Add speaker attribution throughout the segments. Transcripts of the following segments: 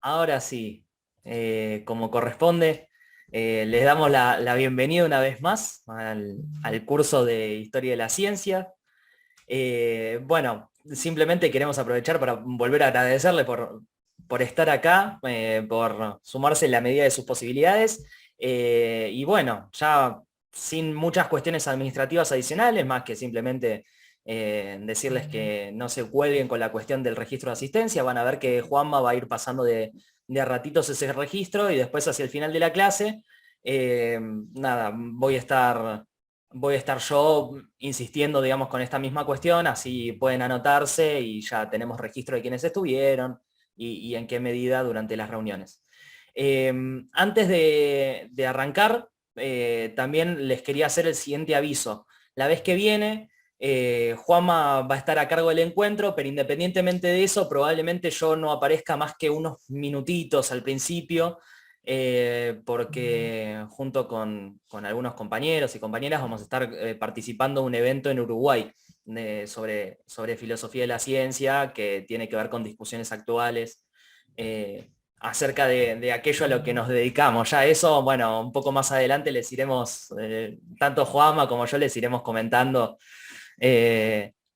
Speaker 1: Ahora sí, como corresponde, les damos la bienvenida una vez más al curso de Historia de la Ciencia. Bueno, simplemente queremos aprovechar para volver a agradecerle por estar acá, por sumarse en la medida de sus posibilidades. Y bueno, ya sin muchas cuestiones administrativas adicionales, más que simplemente decirles que no se cuelguen con la cuestión del registro de asistencia. Van a ver que Juanma va a ir pasando de a ratitos ese registro y después hacia el final de la clase, nada, voy a estar yo insistiendo, digamos, con esta misma cuestión, así pueden anotarse y ya tenemos registro de quienes estuvieron y en qué medida durante las reuniones. Antes de arrancar, también les quería hacer el siguiente aviso. La vez que viene, Juanma va a estar a cargo del encuentro, pero independientemente de eso, probablemente yo no aparezca más que unos minutitos al principio, porque junto con algunos compañeros y compañeras vamos a estar participando en un evento en Uruguay sobre filosofía de la ciencia, que tiene que ver con discusiones actuales acerca de aquello a lo que nos dedicamos. Ya eso, bueno, un poco más adelante les iremos, tanto Juanma como yo les iremos comentando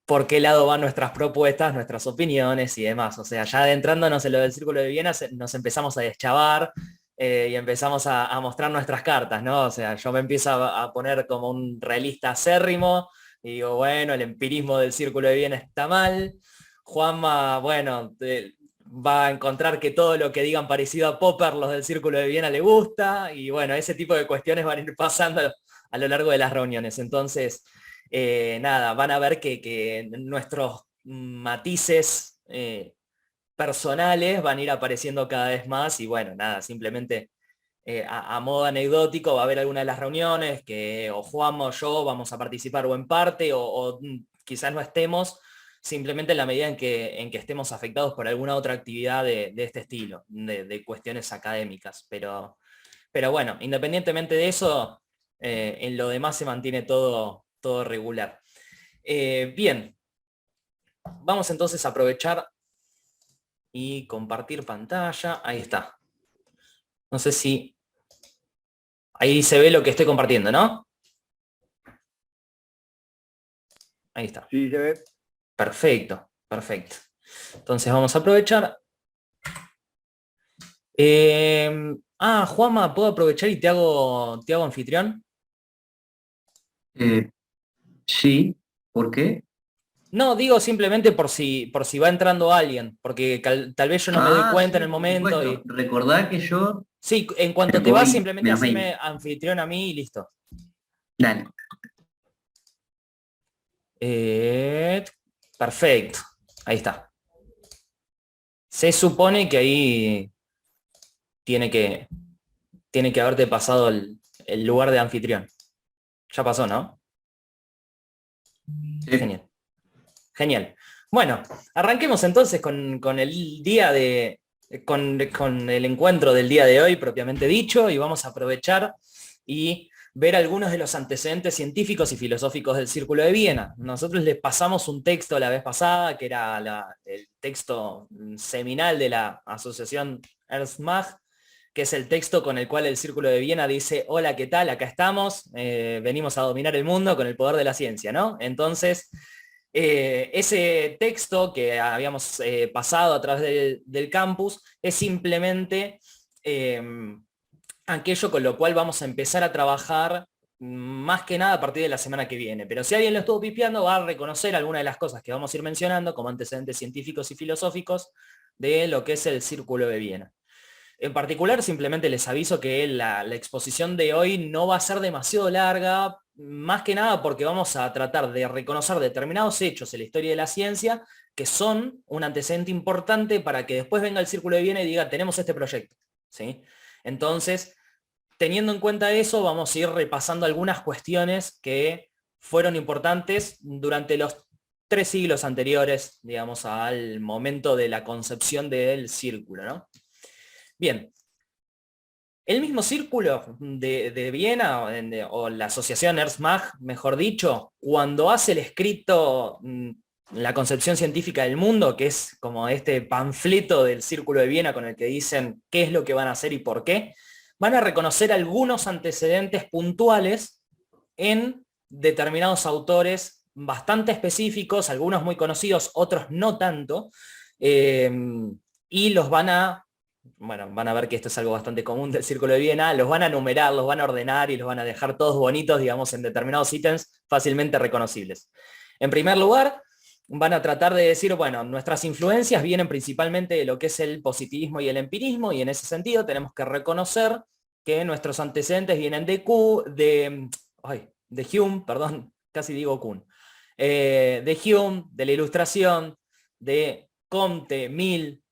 Speaker 1: por qué lado van nuestras propuestas, nuestras opiniones y demás. O sea, ya adentrándonos en lo del Círculo de Viena, nos empezamos a deschavar y empezamos a mostrar nuestras cartas, ¿no? O sea, yo me empiezo a poner como un realista acérrimo y digo, bueno, el empirismo del Círculo de Viena está mal. Juanma, bueno, va a encontrar que todo lo que digan parecido a Popper, los del Círculo de Viena le gusta, y bueno, ese tipo de cuestiones van a ir pasando a lo largo de las reuniones. Entonces, nada, van a ver que nuestros matices personales van a ir apareciendo cada vez más y bueno, nada, simplemente a modo anecdótico va a haber alguna de las reuniones que o Juan o yo vamos a participar o en parte o quizás no estemos, simplemente en la medida en que estemos afectados por alguna otra actividad de este estilo, de cuestiones académicas. Pero bueno, independientemente de eso, en lo demás se mantiene todo regular. Bien, vamos entonces a aprovechar y compartir pantalla. Ahí está. No sé si ahí se ve lo que estoy compartiendo, ¿no? Ahí está.
Speaker 2: Sí, se ve.
Speaker 1: Perfecto, perfecto. Entonces vamos a aprovechar. Juanma, ¿puedo aprovechar y te hago anfitrión?
Speaker 3: Eh, sí, ¿por qué?
Speaker 1: No, digo simplemente por si va entrando alguien, porque tal vez yo no me doy
Speaker 3: Ah,
Speaker 1: cuenta en
Speaker 3: sí,
Speaker 1: el
Speaker 3: por
Speaker 1: momento
Speaker 3: supuesto.
Speaker 1: y...
Speaker 3: Recordá que yo
Speaker 1: Sí, en cuanto
Speaker 3: me
Speaker 1: te vas,
Speaker 3: voy
Speaker 1: simplemente
Speaker 3: menos 20.
Speaker 1: haceme anfitrión a mí y listo.
Speaker 3: Dale.
Speaker 1: Eh, Perfecto, ahí está. Se supone que ahí tiene que, tiene que haberte pasado el lugar de anfitrión. Ya pasó, ¿no?
Speaker 3: Sí.
Speaker 1: Genial. Genial. Bueno, arranquemos entonces con el día con el encuentro del día de hoy, propiamente dicho, y vamos a aprovechar y ver algunos de los antecedentes científicos y filosóficos del Círculo de Viena. Nosotros les pasamos un texto la vez pasada, que era el texto seminal de la Asociación Ernst Mach, que es el texto con el cual el Círculo de Viena dice, hola, ¿qué tal? Acá estamos, venimos a dominar el mundo con el poder de la ciencia, ¿no? Entonces, ese texto que habíamos pasado a través del campus es simplemente eh, aquello con lo cual vamos a empezar a trabajar más que nada a partir de la semana que viene. Pero si alguien lo estuvo pipiando, va a reconocer algunas de las cosas que vamos a ir mencionando como antecedentes científicos y filosóficos de lo que es el Círculo de Viena. En particular, simplemente les aviso que la exposición de hoy no va a ser demasiado larga, más que nada porque vamos a tratar de reconocer determinados hechos en la historia de la ciencia que son un antecedente importante para que después venga el Círculo de Viena y diga, tenemos este proyecto. ¿Sí? Entonces, teniendo en cuenta eso, vamos a ir repasando algunas cuestiones que fueron importantes durante los 3 siglos anteriores, digamos, al momento de la concepción del círculo, ¿no? Bien, el mismo círculo de Viena, o la asociación Ernst Mach, mejor dicho, cuando hace el escrito la concepción científica del mundo, que es como este panfleto del Círculo de Viena con el que dicen qué es lo que van a hacer y por qué, van a reconocer algunos antecedentes puntuales en determinados autores bastante específicos, algunos muy conocidos, otros no tanto, y los van a, bueno, van a ver que esto es algo bastante común del Círculo de Viena, los van a numerar, los van a ordenar y los van a dejar todos bonitos, digamos, en determinados ítems fácilmente reconocibles. En primer lugar, van a tratar de decir, bueno, nuestras influencias vienen principalmente de lo que es el positivismo y el empirismo, y en ese sentido tenemos que reconocer que nuestros antecedentes vienen de Hume, perdón, casi digo Kuhn, de Hume, de la Ilustración, de Comte, Mill,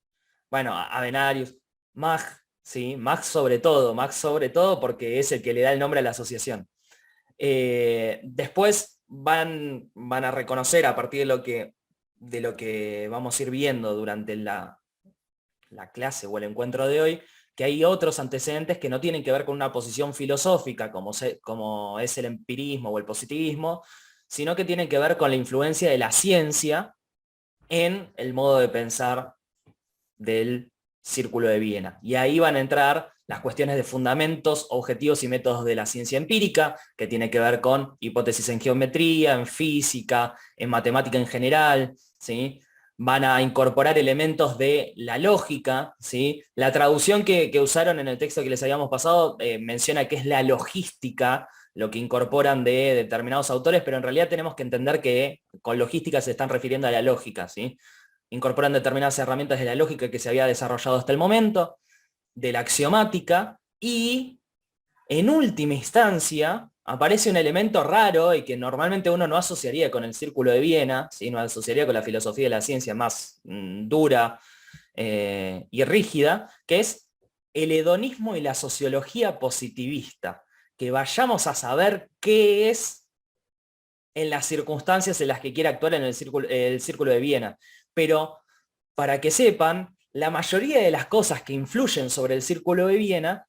Speaker 1: bueno, Avenarius, Mach, ¿sí? Mach sobre todo porque es el que le da el nombre a la asociación. Después van a reconocer a partir de lo que vamos a ir viendo durante la clase o el encuentro de hoy, que hay otros antecedentes que no tienen que ver con una posición filosófica como es el empirismo o el positivismo, sino que tienen que ver con la influencia de la ciencia en el modo de pensar del Círculo de Viena. Y ahí van a entrar las cuestiones de fundamentos, objetivos y métodos de la ciencia empírica, que tiene que ver con hipótesis en geometría, en física, en matemática en general, ¿sí? Van a incorporar elementos de la lógica, ¿sí? La traducción que usaron en el texto que les habíamos pasado menciona que es la logística, lo que incorporan de determinados autores, pero en realidad tenemos que entender que con logística se están refiriendo a la lógica, ¿sí? Incorporan determinadas herramientas de la lógica que se había desarrollado hasta el momento, de la axiomática, y en última instancia aparece un elemento raro y que normalmente uno no asociaría con el Círculo de Viena, ¿sí? No asociaría con la filosofía de la ciencia más dura y rígida, que es el hedonismo y la sociología positivista. Que vayamos a saber qué es en las circunstancias en las que quiere actuar en el Círculo de Viena. Pero para que sepan, la mayoría de las cosas que influyen sobre el Círculo de Viena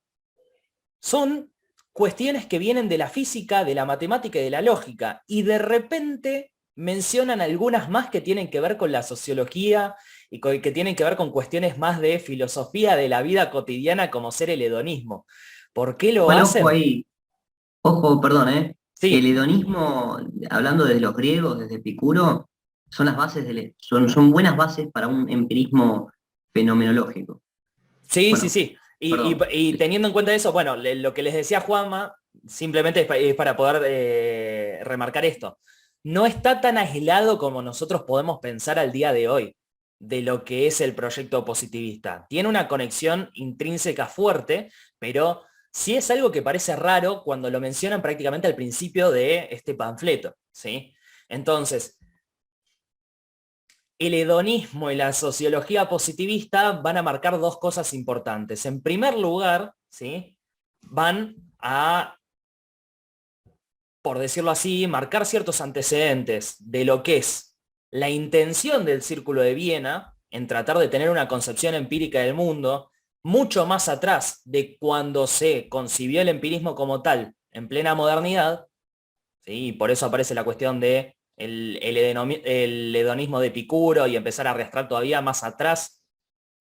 Speaker 1: son cuestiones que vienen de la física, de la matemática y de la lógica, y de repente mencionan algunas más que tienen que ver con la sociología y que tienen que ver con cuestiones más de filosofía de la vida cotidiana como ser el hedonismo. ¿Por qué lo
Speaker 3: Bueno, ojo
Speaker 1: hacen?
Speaker 3: ahí, ojo, perdón, ¿eh? El
Speaker 1: Sí,
Speaker 3: hedonismo, hablando desde los griegos, desde Epicuro, son las bases son buenas bases para un empirismo fenomenológico.
Speaker 1: sí, sí,
Speaker 3: Bueno,
Speaker 1: sí.
Speaker 3: perdón.
Speaker 1: Y teniendo en cuenta eso, bueno, lo que les decía Juanma, simplemente es para poder remarcar esto. No está tan aislado como nosotros podemos pensar al día de hoy de lo que es el proyecto positivista. Tiene una conexión intrínseca fuerte, pero sí es algo que parece raro cuando lo mencionan prácticamente al principio de este panfleto, ¿sí? Entonces, el hedonismo y la sociología positivista van a marcar dos cosas importantes. En primer lugar, ¿sí? Van a, por decirlo así, marcar ciertos antecedentes de lo que es la intención del Círculo de Viena en tratar de tener una concepción empírica del mundo, mucho más atrás de cuando se concibió el empirismo como tal en plena modernidad, ¿sí? Y por eso aparece la cuestión de el hedonismo de Epicuro y empezar a arrastrar todavía más atrás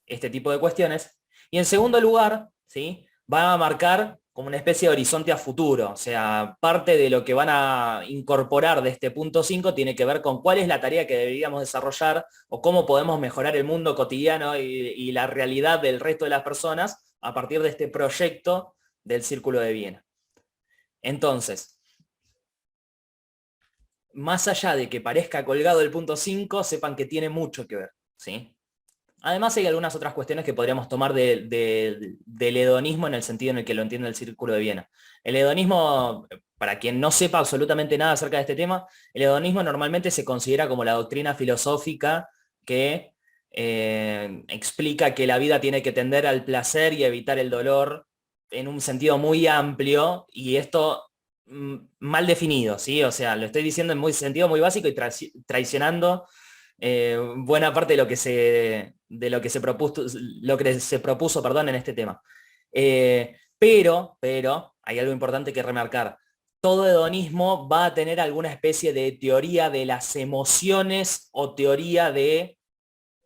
Speaker 1: este tipo de cuestiones. Y en segundo lugar, ¿sí? Van a marcar como una especie de horizonte a futuro. O sea, parte de lo que van a incorporar de este punto 5 tiene que ver con cuál es la tarea que deberíamos desarrollar o cómo podemos mejorar el mundo cotidiano y la realidad del resto de las personas a partir de este proyecto del Círculo de Viena. Entonces, más allá de que parezca colgado el punto 5, sepan que tiene mucho que ver, ¿sí? Además hay algunas otras cuestiones que podríamos tomar del hedonismo en el sentido en el que lo entiende el Círculo de Viena. El hedonismo, para quien no sepa absolutamente nada acerca de este tema, el hedonismo normalmente se considera como la doctrina filosófica que explica que la vida tiene que tender al placer y evitar el dolor en un sentido muy amplio, y esto mal definido, ¿sí? O sea, lo estoy diciendo en sentido muy básico y traicionando buena parte de lo que se propuso, perdón, en este tema. Pero hay algo importante que remarcar. todo hedonismo va a tener alguna especie de teoría de las emociones o teoría de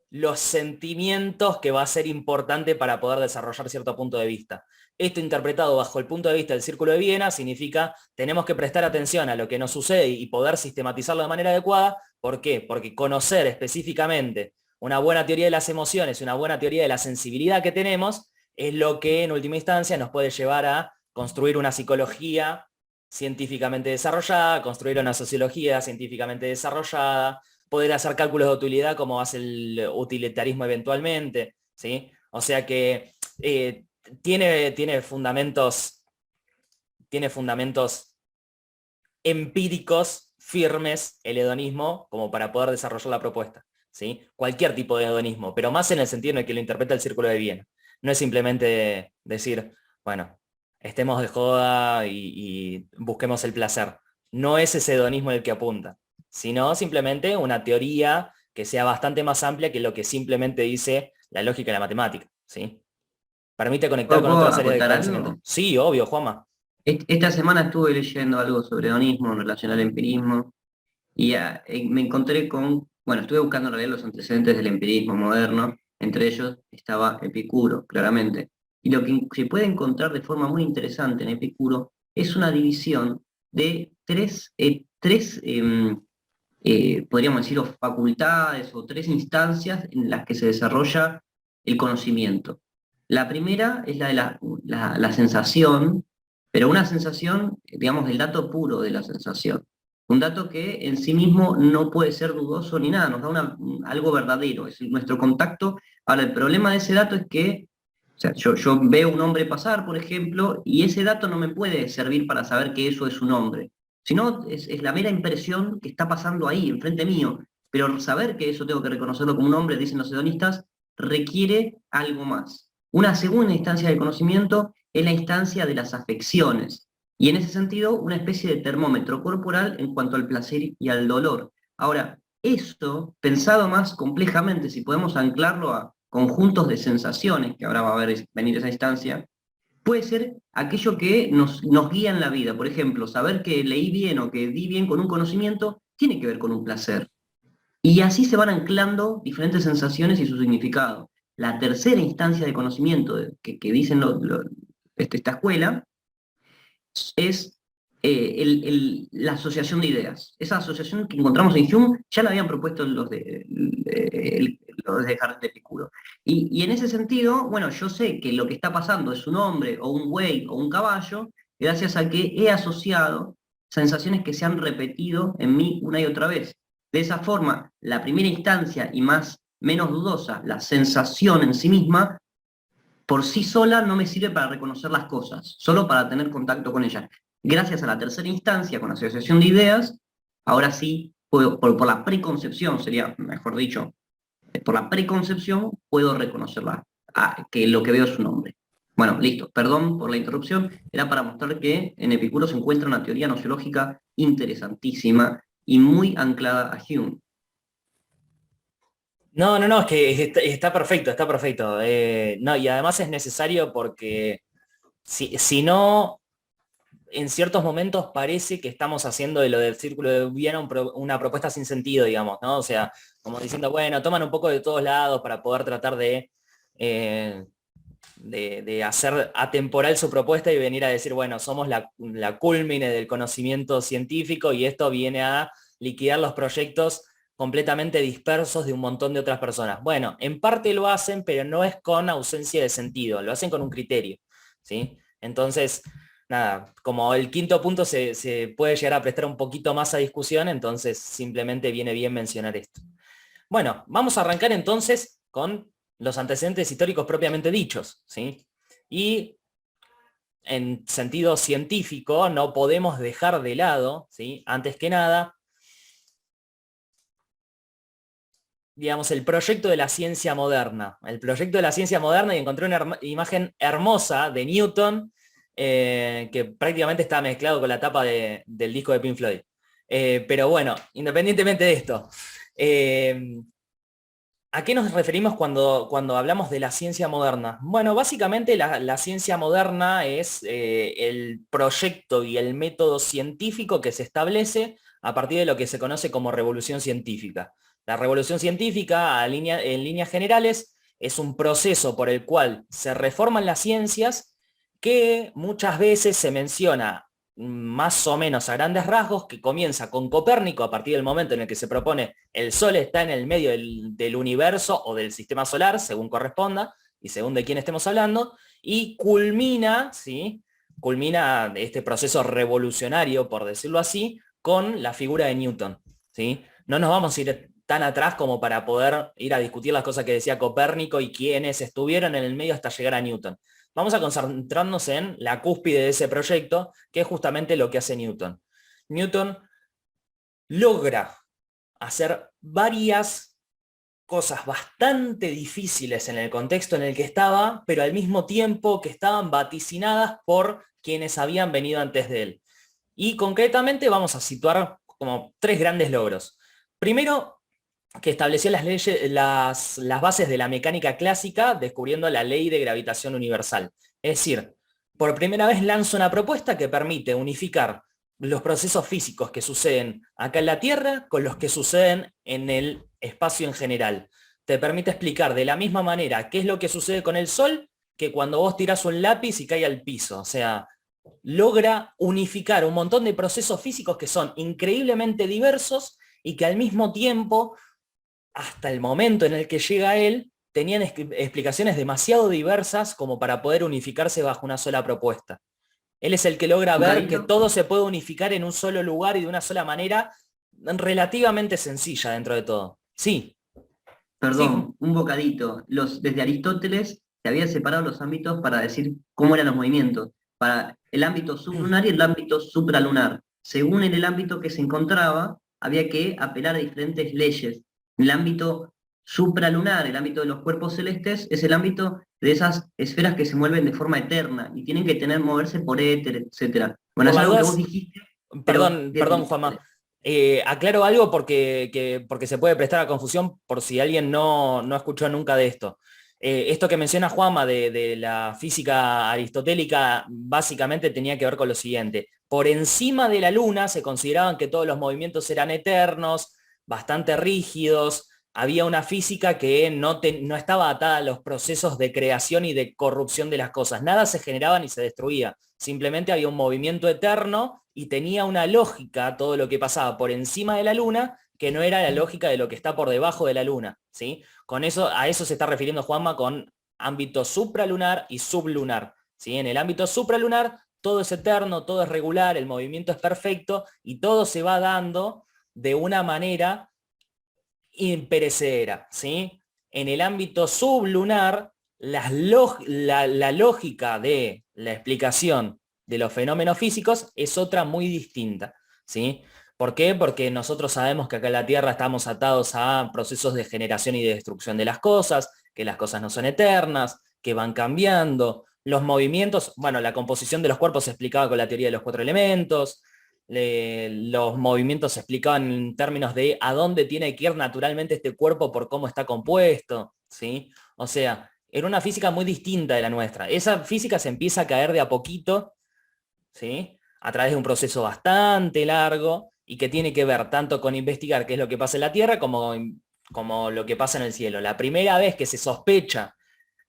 Speaker 1: los sentimientos que va a ser importante para poder desarrollar cierto punto de vista. Esto interpretado bajo el punto de vista del Círculo de Viena significa tenemos que prestar atención a lo que nos sucede y poder sistematizarlo de manera adecuada. ¿Por qué? Porque conocer específicamente una buena teoría de las emociones y una buena teoría de la sensibilidad que tenemos es lo que en última instancia nos puede llevar a construir una psicología científicamente desarrollada, construir una sociología científicamente desarrollada, poder hacer cálculos de utilidad como hace el utilitarismo eventualmente, ¿sí? O sea que tiene fundamentos empíricos firmes el hedonismo como para poder desarrollar la propuesta, ¿sí? Cualquier tipo de hedonismo, pero más en el sentido en el que lo interpreta el Círculo de Viena. No es simplemente decir, bueno, estemos de joda y busquemos el placer. No es ese hedonismo el que apunta, sino simplemente una teoría que sea bastante más amplia que lo que simplemente dice la lógica y la matemática, ¿sí? Permite conectar con
Speaker 3: ¿Puedo
Speaker 1: otra serie de
Speaker 3: acotar
Speaker 1: conocimientos.
Speaker 3: algo?
Speaker 1: Sí, obvio, Juanma.
Speaker 3: Esta semana estuve leyendo algo sobre hedonismo en relación al empirismo y me encontré con, bueno, estuve buscando en realidad los antecedentes del empirismo moderno, entre ellos estaba Epicuro, claramente. Y lo que se puede encontrar de forma muy interesante en Epicuro es una división de podríamos decir, o facultades o tres instancias en las que se desarrolla el conocimiento. La primera es la de la sensación, pero una sensación, digamos, el dato puro de la sensación. Un dato que en sí mismo no puede ser dudoso ni nada, nos da algo verdadero, es nuestro contacto. Ahora, el problema de ese dato es que, o sea, yo veo un hombre pasar, por ejemplo, y ese dato no me puede servir para saber que eso es un hombre, sino es la mera impresión que está pasando ahí, enfrente mío. Pero saber que eso tengo que reconocerlo como un hombre, dicen los hedonistas, requiere algo más. Una segunda instancia de conocimiento es la instancia de las afecciones, y en ese sentido una especie de termómetro corporal en cuanto al placer y al dolor. Ahora, esto, pensado más complejamente, si podemos anclarlo a conjuntos de sensaciones, que ahora va a venir esa instancia, puede ser aquello que nos guía en la vida. Por ejemplo, saber que leí bien o que di bien con un conocimiento tiene que ver con un placer. Y así se van anclando diferentes sensaciones y su significado. La tercera instancia de conocimiento que dicen esta escuela es la asociación de ideas. Esa asociación que encontramos en Hume ya la habían propuesto los de Descartes de Epicuro. Y en ese sentido, bueno, yo sé que lo que está pasando es un hombre o un buey o un caballo, gracias a que he asociado sensaciones que se han repetido en mí una y otra vez. De esa forma, la primera instancia y menos dudosa, la sensación en sí misma, por sí sola no me sirve para reconocer las cosas, solo para tener contacto con ellas. Gracias a la tercera instancia, con la asociación de ideas, ahora sí, por la preconcepción, sería mejor dicho, por la preconcepción puedo reconocerla, que lo que veo es un hombre. Bueno, listo, perdón por la interrupción, era para mostrar que en Epicuro se encuentra una teoría nociológica interesantísima y muy anclada a Hume.
Speaker 1: No, no, no, es que está perfecto, está perfecto. No, y además es necesario porque si no, en ciertos momentos parece que estamos haciendo de lo del Círculo de Viena una propuesta sin sentido, digamos, ¿no? O sea, como diciendo, bueno, toman un poco de todos lados para poder tratar eh, de hacer atemporal su propuesta y venir a decir, bueno, somos la cúlmine del conocimiento científico y esto viene a liquidar los proyectos completamente dispersos de un montón de otras personas. Bueno, en parte lo hacen, pero no es con ausencia de sentido, lo hacen con un criterio, ¿sí? Entonces, nada, como el quinto punto se puede llegar a prestar un poquito más a discusión, entonces simplemente viene bien mencionar esto. Bueno, vamos a arrancar entonces con los antecedentes históricos propiamente dichos, ¿sí? Y en sentido científico no podemos dejar de lado, ¿sí? Antes que nada, digamos, el proyecto de la ciencia moderna. El proyecto de la ciencia moderna, y encontré una imagen hermosa de Newton, que prácticamente está mezclado con la tapa del disco de Pink Floyd. Pero bueno, independientemente de esto, ¿A qué nos referimos cuando hablamos de la ciencia moderna? Bueno, básicamente la ciencia moderna es el proyecto y el método científico que se establece a partir de lo que se conoce como revolución científica. La revolución científica, en líneas generales, es un proceso por el cual se reforman las ciencias que muchas veces se menciona más o menos a grandes rasgos, que comienza con Copérnico a partir del momento en el que se propone el Sol está en el medio del universo o del sistema solar, según corresponda, y según de quién estemos hablando, y culmina, ¿sí? Culmina este proceso revolucionario, por decirlo así, con la figura de Newton, ¿sí? No nos vamos a ir tan atrás como para poder ir a discutir las cosas que decía Copérnico y quiénes estuvieron en el medio hasta llegar a Newton. Vamos a concentrarnos en la cúspide de ese proyecto, que es justamente lo que hace Newton. Newton logra hacer varias cosas bastante difíciles en el contexto en el que estaba, pero al mismo tiempo que estaban vaticinadas por quienes habían venido antes de él. Y concretamente vamos a situar como tres grandes logros. Primero, que estableció las leyes, las bases de la mecánica clásica, descubriendo la ley de gravitación universal. Es decir, por primera vez lanza una propuesta que permite unificar los procesos físicos que suceden acá en la Tierra con los que suceden en el espacio en general. Te permite explicar de la misma manera qué es lo que sucede con el Sol que cuando vos tirás un lápiz y cae al piso. O sea, logra unificar un montón de procesos físicos que son increíblemente diversos y que al mismo tiempo, hasta el momento en el que llega él, tenían explicaciones demasiado diversas como para poder unificarse bajo una sola propuesta. Él es el que logra ver que
Speaker 3: Bocadito,
Speaker 1: todo se puede unificar en un solo lugar y de una sola manera relativamente sencilla dentro de todo. Sí, sí,
Speaker 3: perdón, un bocadito. Desde Aristóteles se habían separado los ámbitos para decir cómo eran los movimientos, para el ámbito sublunar y el ámbito supralunar. Según en el ámbito que se encontraba, había que apelar a diferentes leyes. El ámbito supralunar, el ámbito de los cuerpos celestes, es el ámbito de esas esferas que se mueven de forma eterna y tienen que moverse por éter, etcétera. Bueno,
Speaker 1: por
Speaker 3: es
Speaker 1: las
Speaker 3: algo que vos
Speaker 1: dudas,
Speaker 3: dijiste, pero
Speaker 1: perdón,
Speaker 3: desde
Speaker 1: perdón,
Speaker 3: Aristóteles.
Speaker 1: Juanma. Aclaro algo porque se puede prestar a confusión por si alguien no escuchó nunca de esto. Esto que menciona Juanma de la física aristotélica básicamente tenía que ver con lo siguiente. Por encima de la Luna se consideraban que todos los movimientos eran eternos, bastante rígidos. Había una física que no estaba atada a los procesos de creación y de corrupción de las cosas. Nada se generaba ni se destruía. Simplemente había un movimiento eterno y tenía una lógica todo lo que pasaba por encima de la Luna que no era la lógica de lo que está por debajo de la Luna, ¿sí? Con eso, a eso se está refiriendo Juanma con ámbito supralunar y sublunar, ¿sí? En el ámbito supralunar todo es eterno, todo es regular, el movimiento es perfecto y todo se va dando de una manera imperecedera, ¿sí? En el ámbito sublunar, la lógica de la explicación de los fenómenos físicos es otra muy distinta, ¿sí? ¿Por qué? Porque nosotros sabemos que acá en la Tierra estamos atados a procesos de generación y de destrucción de las cosas, que las cosas no son eternas, que van cambiando. Los movimientos, bueno, la composición de los cuerpos se explicaba con la teoría de los cuatro elementos, los movimientos se explicaban en términos de a dónde tiene que ir naturalmente este cuerpo por cómo está compuesto, ¿sí? O sea, era una física muy distinta de la nuestra. Esa física se empieza a caer de a poquito, ¿sí? A través de un proceso bastante largo y que tiene que ver tanto con investigar qué es lo que pasa en la Tierra como lo que pasa en el cielo. La primera vez que se sospecha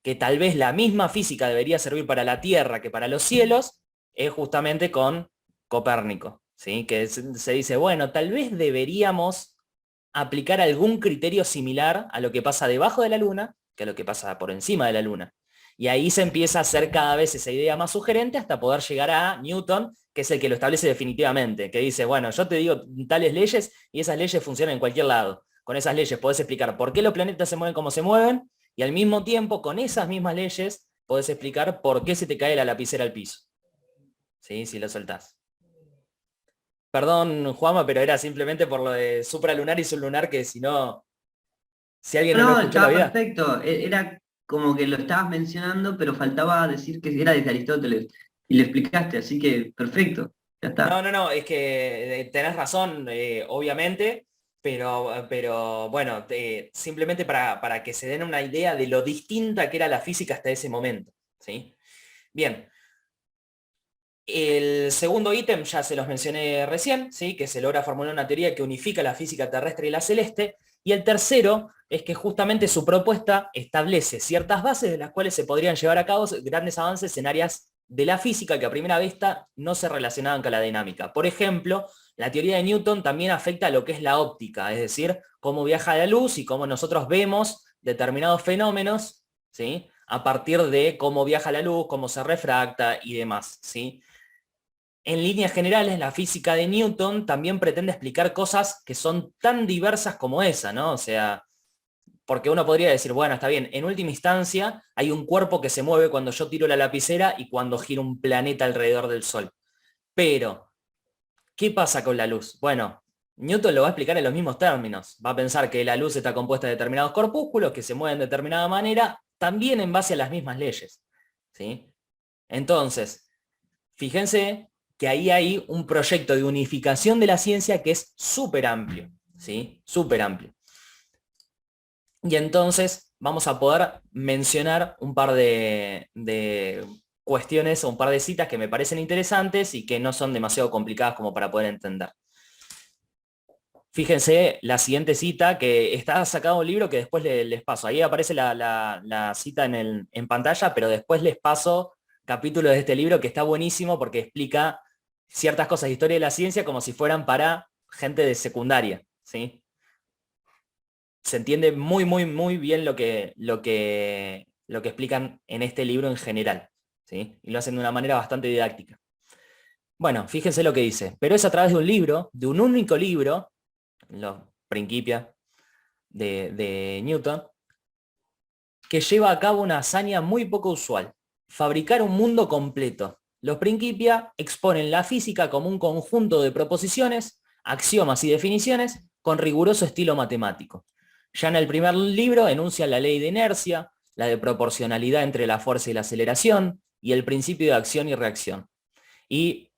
Speaker 1: que tal vez la misma física debería servir para la Tierra que para los cielos, es justamente con Copérnico, ¿sí? Que se dice, bueno, tal vez deberíamos aplicar algún criterio similar a lo que pasa debajo de la Luna que a lo que pasa por encima de la Luna. Y ahí se empieza a hacer cada vez esa idea más sugerente hasta poder llegar a Newton, que es el que lo establece definitivamente, que dice, bueno, yo te digo tales leyes y esas leyes funcionan en cualquier lado. Con esas leyes podés explicar por qué los planetas se mueven como se mueven y al mismo tiempo con esas mismas leyes podés explicar por qué se te cae la lapicera al piso. ¿Sí? Si lo soltás. Perdón, Juama, pero era simplemente por lo de supralunar y sublunar, que si no, si alguien no lo
Speaker 3: No,
Speaker 1: escuchó en la
Speaker 3: estaba
Speaker 1: vida.
Speaker 3: perfecto. Era como que lo estabas mencionando, pero faltaba decir que era desde Aristóteles. Y lo explicaste, así que perfecto. Ya
Speaker 1: No,
Speaker 3: está.
Speaker 1: no, no, es que tenés razón, obviamente. pero bueno, simplemente para que se den una idea de lo distinta que era la física hasta ese momento, ¿sí? Bien, el segundo ítem ya se los mencioné recién, ¿sí? Que se logra formular una teoría que unifica la física terrestre y la celeste. Y el tercero es que justamente su propuesta establece ciertas bases de las cuales se podrían llevar a cabo grandes avances en áreas de la física que a primera vista no se relacionaban con la dinámica. Por ejemplo, la teoría de Newton también afecta a lo que es la óptica, es decir, cómo viaja la luz y cómo nosotros vemos determinados fenómenos, ¿sí? A partir de cómo viaja la luz, cómo se refracta y demás, ¿sí? En líneas generales, la física de Newton también pretende explicar cosas que son tan diversas como esa, ¿no? O sea, porque uno podría decir, bueno, está bien, en última instancia hay un cuerpo que se mueve cuando yo tiro la lapicera y cuando gira un planeta alrededor del Sol. Pero, ¿qué pasa con la luz? Bueno, Newton lo va a explicar en los mismos términos. Va a pensar que la luz está compuesta de determinados corpúsculos que se mueven de determinada manera, también en base a las mismas leyes, ¿sí? Entonces, fíjense que ahí hay un proyecto de unificación de la ciencia que es súper amplio, ¿sí? Súper amplio. Y entonces vamos a poder mencionar un par de cuestiones o un par de citas que me parecen interesantes y que no son demasiado complicadas como para poder entender. Fíjense la siguiente cita que está sacado un libro que después les paso. Ahí aparece la cita en pantalla, pero después les paso capítulos de este libro que está buenísimo porque explica ciertas cosas de historia de la ciencia como si fueran para gente de secundaria, ¿sí? Se entiende muy, muy, muy bien lo que explican en este libro en general, ¿sí? Y lo hacen de una manera bastante didáctica. Bueno, fíjense lo que dice. Pero es a través de un libro, de un único libro, los Principia de Newton, que lleva a cabo una hazaña muy poco usual: fabricar un mundo completo. Los Principia exponen la física como un conjunto de proposiciones, axiomas y definiciones con riguroso estilo matemático. Ya en el primer libro enuncian la ley de inercia, la de proporcionalidad entre la fuerza y la aceleración, y el principio de acción y reacción. Y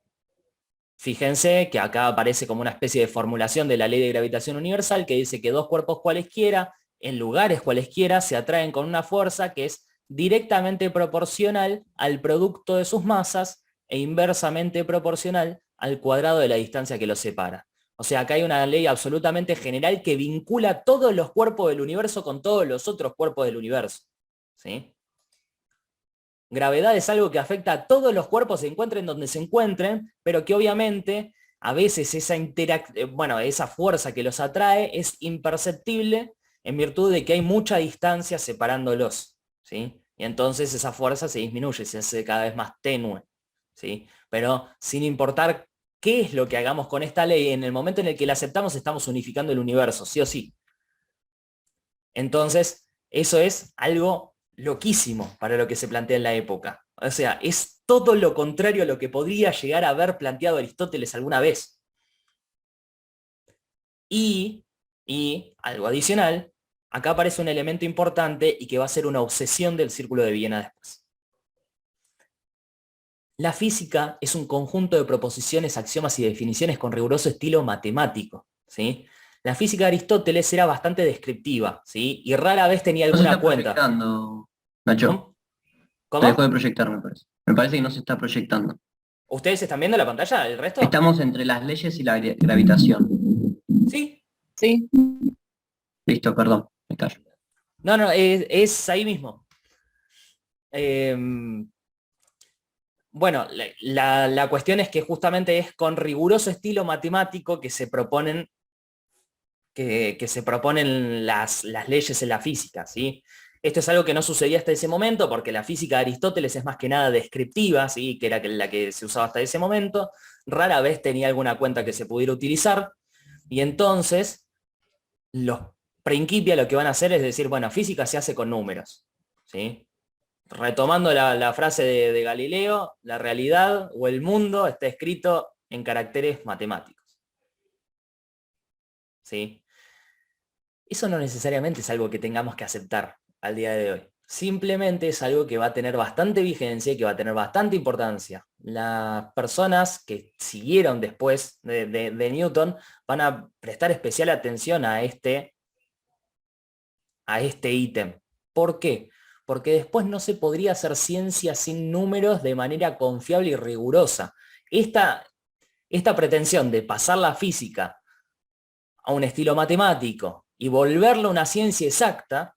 Speaker 1: fíjense que acá aparece como una especie de formulación de la ley de gravitación universal que dice que dos cuerpos cualesquiera, en lugares cualesquiera, se atraen con una fuerza que es directamente proporcional al producto de sus masas e inversamente proporcional al cuadrado de la distancia que los separa. O sea, acá hay una ley absolutamente general que vincula todos los cuerpos del universo con todos los otros cuerpos del universo, ¿sí? Gravedad es algo que afecta a todos los cuerpos, se encuentren donde se encuentren, pero que obviamente a veces esa fuerza que los atrae es imperceptible en virtud de que hay mucha distancia separándolos, ¿sí? Y entonces esa fuerza se disminuye, se hace cada vez más tenue, ¿sí? Pero sin importar qué es lo que hagamos con esta ley, en el momento en el que la aceptamos estamos unificando el universo, sí o sí. Entonces, eso es algo loquísimo para lo que se plantea en la época. O sea, es todo lo contrario a lo que podría llegar a haber planteado Aristóteles alguna vez. Y, y algo adicional, acá aparece un elemento importante y que va a ser una obsesión del Círculo de Viena después. La física es un conjunto de proposiciones, axiomas y definiciones con riguroso estilo matemático, ¿sí? La física de Aristóteles era bastante descriptiva, ¿sí? Y rara vez tenía
Speaker 3: No se
Speaker 1: alguna
Speaker 3: está
Speaker 1: cuenta.
Speaker 3: proyectando, Nacho.
Speaker 1: ¿Cómo?
Speaker 3: Se dejó de
Speaker 1: ¿Cómo?
Speaker 3: proyectar, me parece. Me parece que no se está proyectando.
Speaker 1: ¿Ustedes están viendo la pantalla? ¿El resto?
Speaker 3: Estamos entre las leyes y la gravitación.
Speaker 1: Sí.
Speaker 2: Sí,
Speaker 3: Listo, perdón, me callo.
Speaker 1: No, no, es ahí mismo. Eh, bueno, la cuestión es que justamente es con riguroso estilo matemático que se proponen, que se proponen las leyes en la física, ¿sí? Esto es algo que no sucedía hasta ese momento porque la física de Aristóteles es más que nada descriptiva, ¿sí? Que era la que se usaba hasta ese momento. Rara vez tenía alguna cuenta que se pudiera utilizar. Y entonces los Principia lo que van a hacer es decir, bueno, física se hace con números, ¿sí? Retomando la frase de Galileo, la realidad o el mundo está escrito en caracteres matemáticos, ¿sí? Eso no necesariamente es algo que tengamos que aceptar al día de hoy. O simplemente es algo que va a tener bastante vigencia y que va a tener bastante importancia. Las personas que siguieron después de Newton van a prestar especial atención a este ítem. ¿Por qué? Porque después no se podría hacer ciencia sin números de manera confiable y rigurosa. Esta pretensión de pasar la física a un estilo matemático y volverlo una ciencia exacta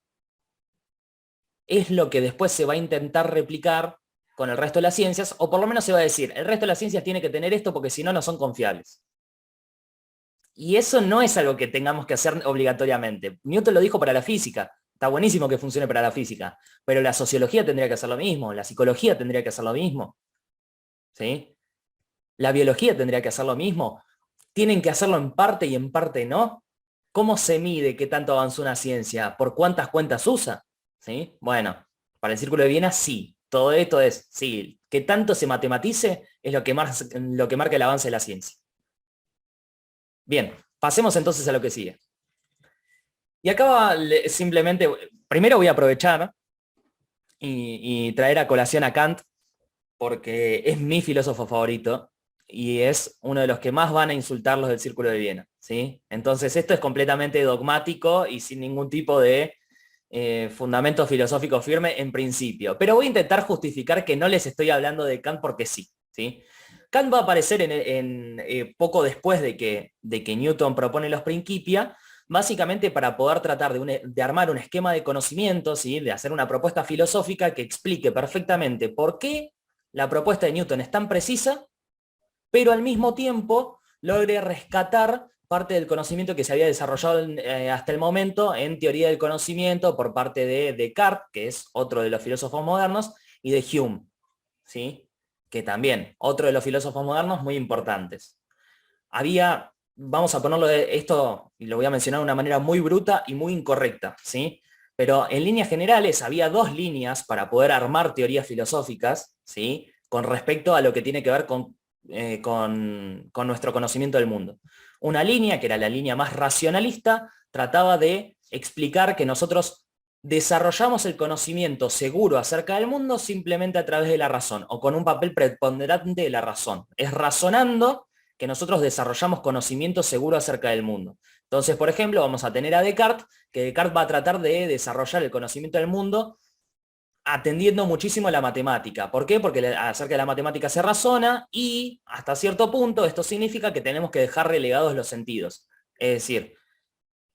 Speaker 1: es lo que después se va a intentar replicar con el resto de las ciencias, o por lo menos se va a decir, el resto de las ciencias tiene que tener esto porque si no, no son confiables. Y eso no es algo que tengamos que hacer obligatoriamente. Newton lo dijo para la física. Está buenísimo que funcione para la física, pero la sociología tendría que hacer lo mismo, la psicología tendría que hacer lo mismo, ¿sí? La biología tendría que hacer lo mismo. Tienen que hacerlo en parte y en parte no. ¿Cómo se mide qué tanto avanzó una ciencia? ¿Por cuántas cuentas usa? ¿Sí? Bueno, para el Círculo de Viena sí. Todo esto es, sí, que tanto se matematice es lo que marca el avance de la ciencia. Bien, pasemos entonces a lo que sigue. Y acá simplemente, primero voy a aprovechar y traer a colación a Kant, porque es mi filósofo favorito y es uno de los que más van a insultar los del Círculo de Viena, ¿sí? Entonces esto es completamente dogmático y sin ningún tipo de fundamento filosófico firme en principio. Pero voy a intentar justificar que no les estoy hablando de Kant porque sí, ¿sí? Kant va a aparecer poco después de que Newton propone los Principia, básicamente para poder tratar de armar un esquema de conocimientos, ¿sí? De hacer una propuesta filosófica que explique perfectamente por qué la propuesta de Newton es tan precisa, pero al mismo tiempo logre rescatar parte del conocimiento que se había desarrollado hasta el momento en teoría del conocimiento por parte de Descartes, que es otro de los filósofos modernos, y de Hume, ¿sí? Que también, otro de los filósofos modernos muy importantes. Vamos a ponerlo esto, y lo voy a mencionar de una manera muy bruta y muy incorrecta, ¿sí? Pero en líneas generales había dos líneas para poder armar teorías filosóficas, ¿sí? Con respecto a lo que tiene que ver con nuestro conocimiento del mundo. Una línea, que era la línea más racionalista, trataba de explicar que nosotros desarrollamos el conocimiento seguro acerca del mundo simplemente a través de la razón, o con un papel preponderante de la razón. Es razonando que nosotros desarrollamos conocimiento seguro acerca del mundo. Entonces, por ejemplo, vamos a tener a Descartes, que Descartes va a tratar de desarrollar el conocimiento del mundo atendiendo muchísimo a la matemática. ¿Por qué? Porque acerca de la matemática se razona y hasta cierto punto esto significa que tenemos que dejar relegados los sentidos. Es decir,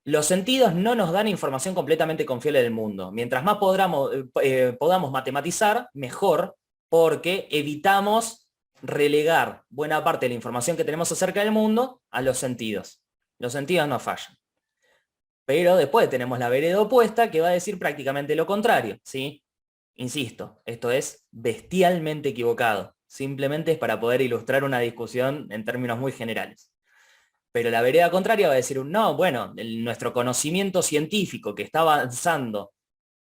Speaker 1: los sentidos no nos dan información completamente confiable del mundo. Mientras más podamos matematizar, mejor, porque evitamos relegar buena parte de la información que tenemos acerca del mundo a los sentidos. Los sentidos no fallan. Pero después tenemos la vereda opuesta que va a decir prácticamente lo contrario, ¿sí? Insisto, esto es bestialmente equivocado. Simplemente es para poder ilustrar una discusión en términos muy generales. Pero la vereda contraria va a decir no, bueno, nuestro conocimiento científico que está avanzando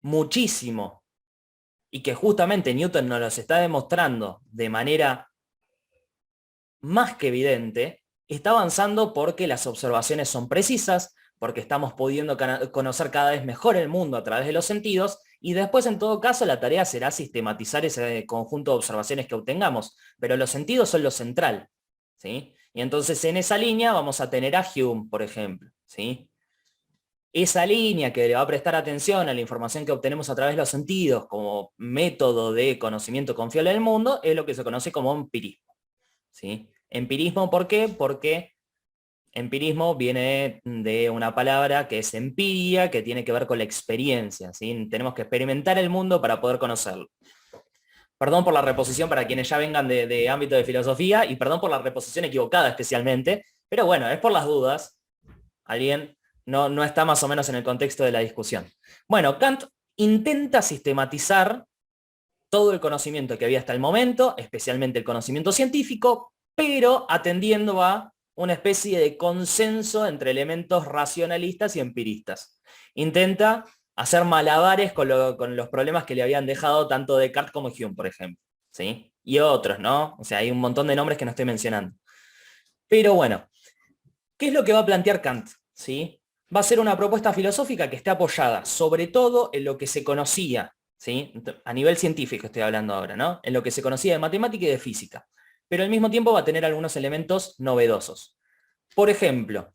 Speaker 1: muchísimo y que justamente Newton nos los está demostrando de manera más que evidente, está avanzando porque las observaciones son precisas, porque estamos pudiendo conocer cada vez mejor el mundo a través de los sentidos, y después en todo caso la tarea será sistematizar ese conjunto de observaciones que obtengamos, pero los sentidos son lo central, ¿sí? Y entonces en esa línea vamos a tener a Hume, por ejemplo, ¿sí? Esa línea que le va a prestar atención a la información que obtenemos a través de los sentidos como método de conocimiento confiable del mundo es lo que se conoce como empirismo, ¿sí? Empirismo, ¿por qué? Porque empirismo viene de una palabra que es empiria, que tiene que ver con la experiencia, ¿sí? Tenemos que experimentar el mundo para poder conocerlo. Perdón por la reposición para quienes ya vengan de ámbito de filosofía y perdón por la reposición equivocada especialmente, pero bueno, es por las dudas. Alguien no está más o menos en el contexto de la discusión. Bueno, Kant intenta sistematizar todo el conocimiento que había hasta el momento, especialmente el conocimiento científico, pero atendiendo a una especie de consenso entre elementos racionalistas y empiristas. Intenta hacer malabares con los problemas que le habían dejado tanto Descartes como Hume, por ejemplo, ¿sí? Y otros, ¿no? O sea, hay un montón de nombres que no estoy mencionando. Pero bueno, ¿qué es lo que va a plantear Kant? ¿Sí? Va a ser una propuesta filosófica que esté apoyada sobre todo en lo que se conocía, ¿sí? A nivel científico estoy hablando ahora, ¿no? En lo que se conocía de matemática y de física. Pero al mismo tiempo va a tener algunos elementos novedosos. Por ejemplo,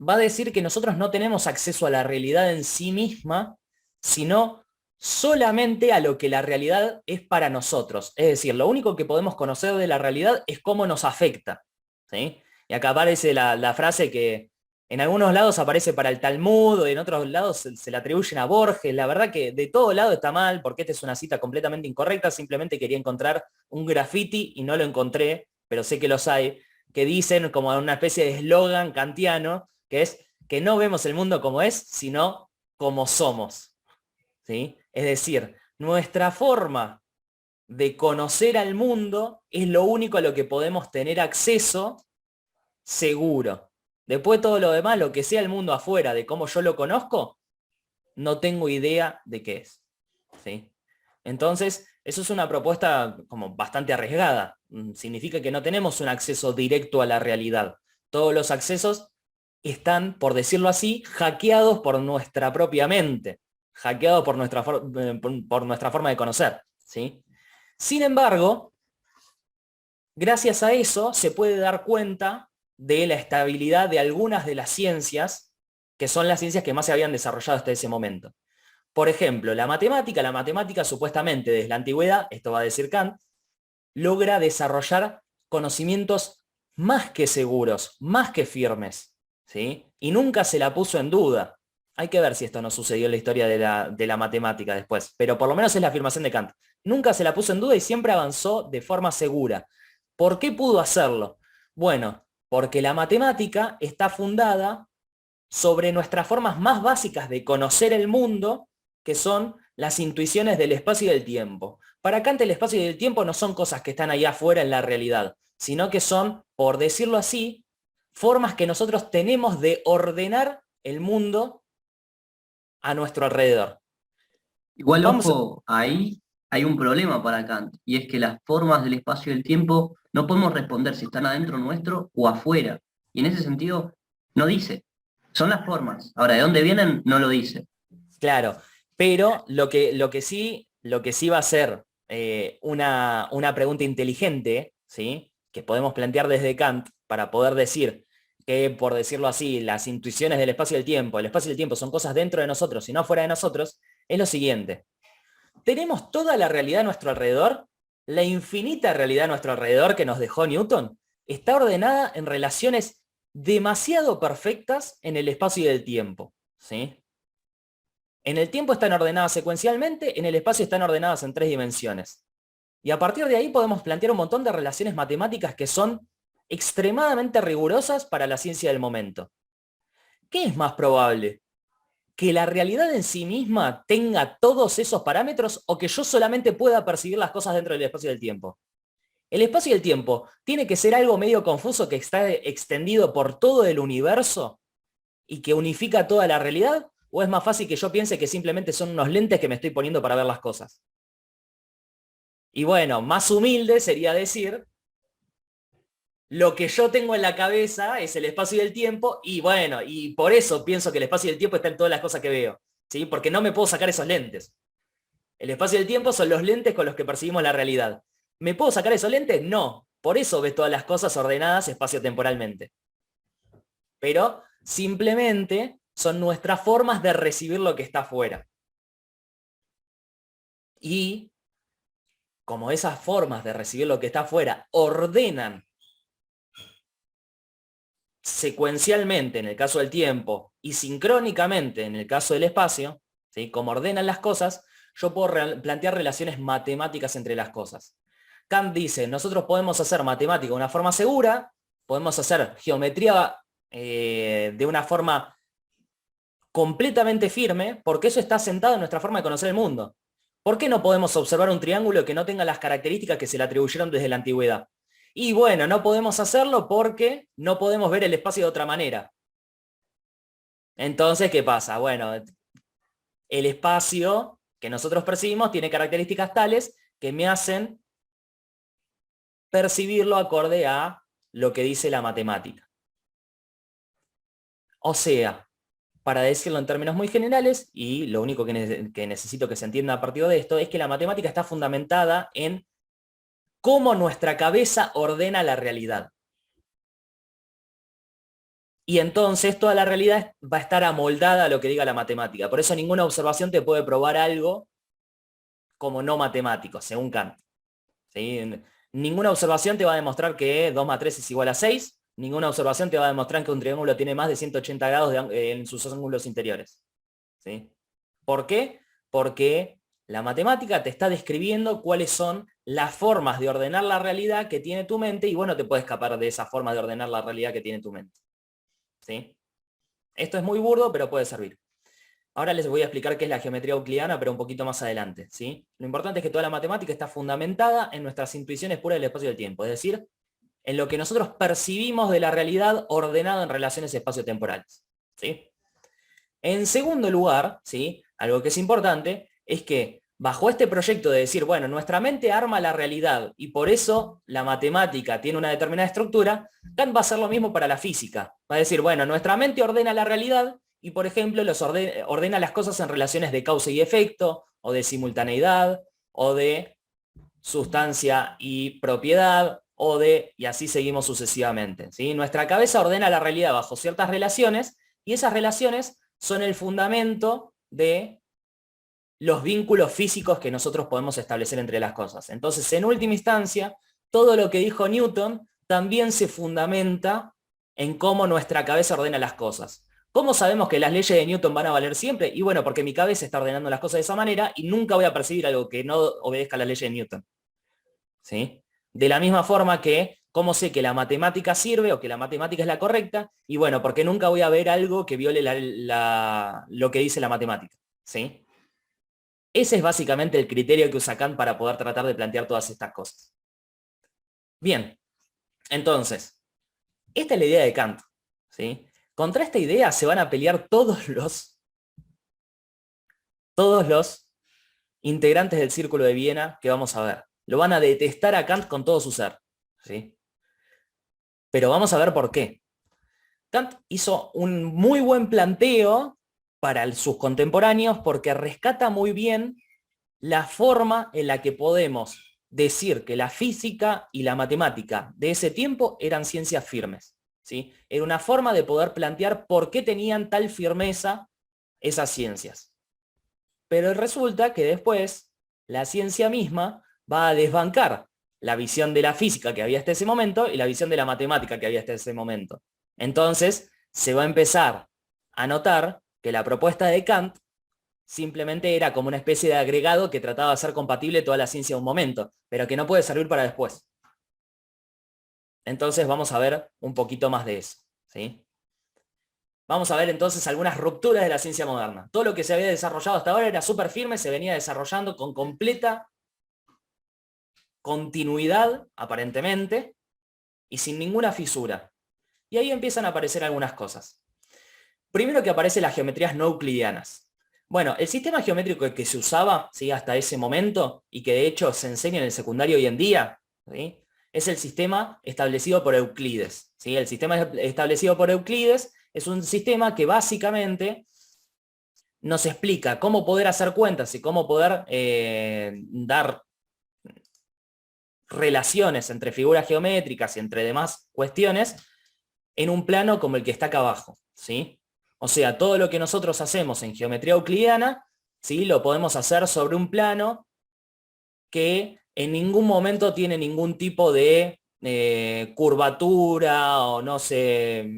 Speaker 1: va a decir que nosotros no tenemos acceso a la realidad en sí misma, sino solamente a lo que la realidad es para nosotros. Es decir, lo único que podemos conocer de la realidad es cómo nos afecta. ¿Sí? Y acá aparece la frase que en algunos lados aparece para el Talmud, o en otros lados se le atribuyen a Borges. La verdad que de todo lado está mal, porque esta es una cita completamente incorrecta. Simplemente quería encontrar un graffiti y no lo encontré, pero sé que los hay, que dicen como una especie de eslogan kantiano, que es que no vemos el mundo como es, sino como somos. ¿Sí? Es decir, nuestra forma de conocer al mundo es lo único a lo que podemos tener acceso seguro. Después todo lo demás, lo que sea el mundo afuera de cómo yo lo conozco, no tengo idea de qué es. ¿Sí? Entonces, eso es una propuesta como bastante arriesgada. Significa que no tenemos un acceso directo a la realidad. Todos los accesos están, por decirlo así, hackeados por nuestra propia mente, hackeados por nuestra forma de conocer. ¿Sí? Sin embargo, gracias a eso se puede dar cuenta de la estabilidad de algunas de las ciencias, que son las ciencias que más se habían desarrollado hasta ese momento. Por ejemplo, la matemática supuestamente desde la antigüedad, esto va a decir Kant, logra desarrollar conocimientos más que seguros, más que firmes, ¿sí? Y nunca se la puso en duda. Hay que ver si esto no sucedió en la historia de la matemática después, pero por lo menos es la afirmación de Kant. Nunca se la puso en duda y siempre avanzó de forma segura. ¿Por qué pudo hacerlo? Bueno, porque la matemática está fundada sobre nuestras formas más básicas de conocer el mundo, que son las intuiciones del espacio y del tiempo. Para Kant el espacio y el tiempo no son cosas que están allá afuera en la realidad, sino que son, por decirlo así, formas que nosotros tenemos de ordenar el mundo a nuestro alrededor.
Speaker 3: Igual,
Speaker 1: Vamos a...
Speaker 3: ojo, ahí hay un problema para Kant, y es que las formas del espacio y el tiempo no podemos responder si están adentro nuestro o afuera. Y en ese sentido, no dice. Son las formas. Ahora, ¿de dónde vienen? No lo dice.
Speaker 1: Claro, pero lo que sí va a ser una pregunta inteligente, ¿sí? Que podemos plantear desde Kant para poder decir que, por decirlo así, las intuiciones del espacio y del tiempo, el espacio y el tiempo son cosas dentro de nosotros y no fuera de nosotros, es lo siguiente. ¿Tenemos toda la realidad a nuestro alrededor? La infinita realidad a nuestro alrededor que nos dejó Newton está ordenada en relaciones demasiado perfectas en el espacio y el tiempo, ¿sí? En el tiempo están ordenadas secuencialmente, en el espacio están ordenadas en 3 dimensiones. Y a partir de ahí podemos plantear un montón de relaciones matemáticas que son extremadamente rigurosas para la ciencia del momento. ¿Qué es más probable? ¿Que la realidad en sí misma tenga todos esos parámetros o que yo solamente pueda percibir las cosas dentro del espacio y del tiempo? El espacio y el tiempo tiene que ser algo medio confuso que está extendido por todo el universo y que unifica toda la realidad, ¿o es más fácil que yo piense que simplemente son unos lentes que me estoy poniendo para ver las cosas? Y bueno, más humilde sería decir, lo que yo tengo en la cabeza es el espacio y el tiempo, y bueno, y por eso pienso que el espacio y el tiempo está en todas las cosas que veo, ¿sí? Porque no me puedo sacar esos lentes. El espacio y el tiempo son los lentes con los que percibimos la realidad. ¿Me puedo sacar esos lentes? No. Por eso ves todas las cosas ordenadas espacio-temporalmente. Pero simplemente son nuestras formas de recibir lo que está afuera. Y como esas formas de recibir lo que está afuera ordenan secuencialmente en el caso del tiempo y sincrónicamente en el caso del espacio, ¿sí? Como ordenan las cosas, yo puedo plantear relaciones matemáticas entre las cosas. Kant dice, nosotros podemos hacer matemática de una forma segura, podemos hacer geometría de una forma completamente firme, porque eso está sentado en nuestra forma de conocer el mundo. ¿Por qué no podemos observar un triángulo que no tenga las características que se le atribuyeron desde la antigüedad? Y bueno, no podemos hacerlo porque no podemos ver el espacio de otra manera. Entonces, ¿qué pasa? Bueno, el espacio que nosotros percibimos tiene características tales que me hacen percibirlo acorde a lo que dice la matemática. O sea, para decirlo en términos muy generales, y lo único que necesito que se entienda a partir de esto, es que la matemática está fundamentada en cómo nuestra cabeza ordena la realidad. Y entonces toda la realidad va a estar amoldada a lo que diga la matemática. Por eso ninguna observación te puede probar algo como no matemático, según Kant. ¿Sí? Ninguna observación te va a demostrar que 2 más 3 es igual a 6. Ninguna observación te va a demostrar que un triángulo tiene más de 180 grados en sus ángulos interiores. ¿Sí? ¿Por qué? Porque la matemática te está describiendo cuáles son las formas de ordenar la realidad que tiene tu mente, y bueno, te puedes escapar de esa forma de ordenar la realidad que tiene tu mente. ¿Sí? Esto es muy burdo, pero puede servir. Ahora les voy a explicar qué es la geometría euclidiana, pero un poquito más adelante, ¿sí? Lo importante es que toda la matemática está fundamentada en nuestras intuiciones puras del espacio y del tiempo, es decir, en lo que nosotros percibimos de la realidad ordenado en relaciones espaciotemporales, ¿sí? En segundo lugar, ¿sí? Algo que es importante es que bajo este proyecto de decir, bueno, nuestra mente arma la realidad y por eso la matemática tiene una determinada estructura, Kant va a hacer lo mismo para la física. Va a decir, bueno, nuestra mente ordena la realidad y, por ejemplo, ordena las cosas en relaciones de causa y efecto, o de simultaneidad, o de sustancia y propiedad, y así seguimos sucesivamente, ¿sí? Nuestra cabeza ordena la realidad bajo ciertas relaciones, y esas relaciones son el fundamento de los vínculos físicos que nosotros podemos establecer entre las cosas. Entonces, en última instancia, todo lo que dijo Newton también se fundamenta en cómo nuestra cabeza ordena las cosas. ¿Cómo sabemos que las leyes de Newton van a valer siempre? Y bueno, porque mi cabeza está ordenando las cosas de esa manera y nunca voy a percibir algo que no obedezca a las leyes de Newton. ¿Sí? De la misma forma que, ¿cómo sé que la matemática sirve o que la matemática es la correcta? Y bueno, porque nunca voy a ver algo que viole lo que dice la matemática. ¿Sí? Ese es básicamente el criterio que usa Kant para poder tratar de plantear todas estas cosas. Bien, entonces, esta es la idea de Kant, ¿sí? Contra esta idea se van a pelear todos los integrantes del Círculo de Viena que vamos a ver. Lo van a detestar a Kant con todo su ser, ¿sí? Pero vamos a ver por qué. Kant hizo un muy buen planteo para sus contemporáneos porque rescata muy bien la forma en la que podemos decir que la física y la matemática de ese tiempo eran ciencias firmes, ¿sí? Era una forma de poder plantear por qué tenían tal firmeza esas ciencias. Pero resulta que después la ciencia misma va a desbancar la visión de la física que había hasta ese momento y la visión de la matemática que había hasta ese momento. Entonces se va a empezar a notar que la propuesta de Kant simplemente era como una especie de agregado que trataba de hacer compatible toda la ciencia de un momento, pero que no puede servir para después. Entonces vamos a ver un poquito más de eso, ¿sí? Vamos a ver entonces algunas rupturas de la ciencia moderna. Todo lo que se había desarrollado hasta ahora era súper firme, se venía desarrollando con completa continuidad, aparentemente, y sin ninguna fisura. Y ahí empiezan a aparecer algunas cosas. Primero que aparecen las geometrías no euclidianas. Bueno, el sistema geométrico que se usaba, ¿sí?, hasta ese momento, y que de hecho se enseña en el secundario hoy en día, ¿sí?, es el sistema establecido por Euclides, ¿sí? El sistema establecido por Euclides es un sistema que básicamente nos explica cómo poder hacer cuentas y cómo poder dar relaciones entre figuras geométricas y entre demás cuestiones en un plano como el que está acá abajo, ¿sí? O sea, todo lo que nosotros hacemos en geometría euclidiana, ¿sí?, lo podemos hacer sobre un plano que en ningún momento tiene ningún tipo de curvatura o no se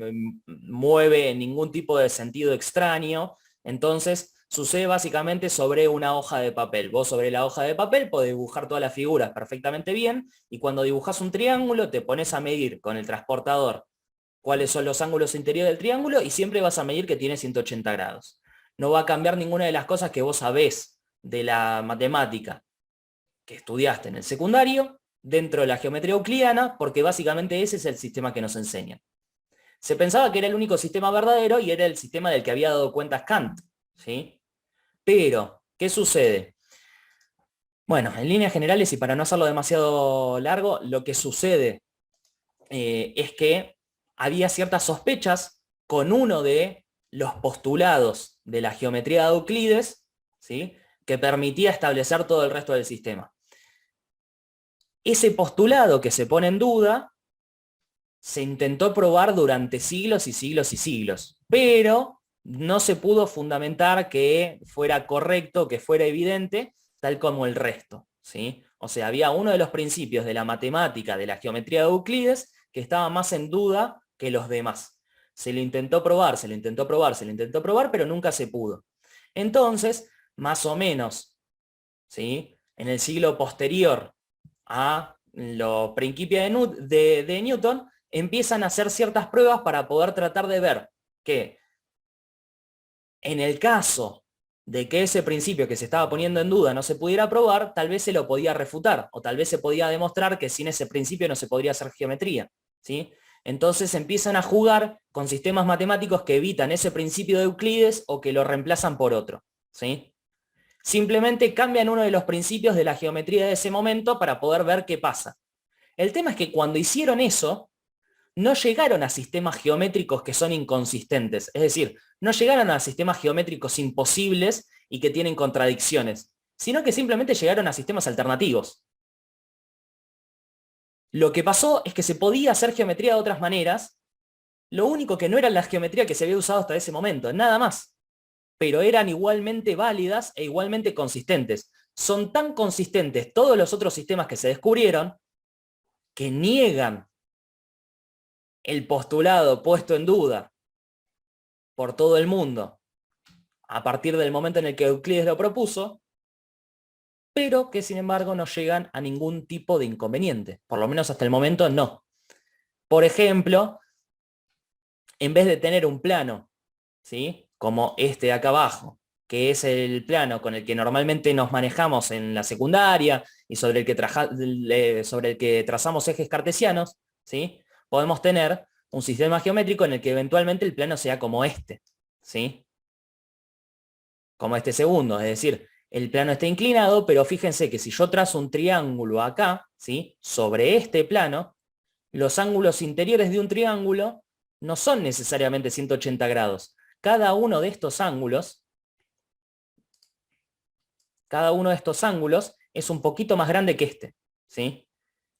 Speaker 1: mueve en ningún tipo de sentido extraño. Entonces sucede básicamente sobre una hoja de papel. Vos sobre la hoja de papel podés dibujar todas las figuras perfectamente bien, y cuando dibujás un triángulo te pones a medir con el transportador cuáles son los ángulos interiores del triángulo y siempre vas a medir que tiene 180 grados. No va a cambiar ninguna de las cosas que vos sabés de la matemática que estudiaste en el secundario dentro de la geometría euclidiana, porque básicamente ese es el sistema que nos enseñan. Se pensaba que era el único sistema verdadero y era el sistema del que había dado cuentas Kant, ¿sí? Pero, ¿qué sucede? Bueno, en líneas generales, y para no hacerlo demasiado largo, lo que sucede es que había ciertas sospechas con uno de los postulados de la geometría de Euclides, ¿sí?, que permitía establecer todo el resto del sistema. Ese postulado que se pone en duda se intentó probar durante siglos y siglos y siglos, pero no se pudo fundamentar que fuera correcto, que fuera evidente, tal como el resto, ¿sí? O sea, había uno de los principios de la matemática, de la geometría de Euclides, que estaba más en duda que los demás. Se lo intentó probar, se lo intentó probar, se lo intentó probar, pero nunca se pudo. Entonces, más o menos, ¿sí?, en el siglo posterior a los principios de Newton, empiezan a hacer ciertas pruebas para poder tratar de ver que en el caso de que ese principio que se estaba poniendo en duda no se pudiera probar, tal vez se lo podía refutar, o tal vez se podía demostrar que sin ese principio no se podría hacer geometría, ¿sí? Entonces empiezan a jugar con sistemas matemáticos que evitan ese principio de Euclides o que lo reemplazan por otro, ¿sí? Simplemente cambian uno de los principios de la geometría de ese momento para poder ver qué pasa. El tema es que cuando hicieron eso, no llegaron a sistemas geométricos que son inconsistentes. Es decir, no llegaron a sistemas geométricos imposibles y que tienen contradicciones, sino que simplemente llegaron a sistemas alternativos. Lo que pasó es que se podía hacer geometría de otras maneras, lo único que no era la geometría que se había usado hasta ese momento, nada más. Pero eran igualmente válidas e igualmente consistentes. Son tan consistentes todos los otros sistemas que se descubrieron que niegan el postulado puesto en duda por todo el mundo a partir del momento en el que Euclides lo propuso, pero que sin embargo no llegan a ningún tipo de inconveniente. Por lo menos hasta el momento no. Por ejemplo, en vez de tener un plano, ¿sí?, como este de acá abajo, que es el plano con el que normalmente nos manejamos en la secundaria y sobre el que trazamos ejes cartesianos, ¿sí?, podemos tener un sistema geométrico en el que eventualmente el plano sea como este, ¿sí?, como este segundo, es decir, el plano está inclinado, pero fíjense que si yo trazo un triángulo acá, ¿sí?, sobre este plano, los ángulos interiores de un triángulo no son necesariamente 180 grados. Cada uno de estos ángulos es un poquito más grande que este, ¿sí?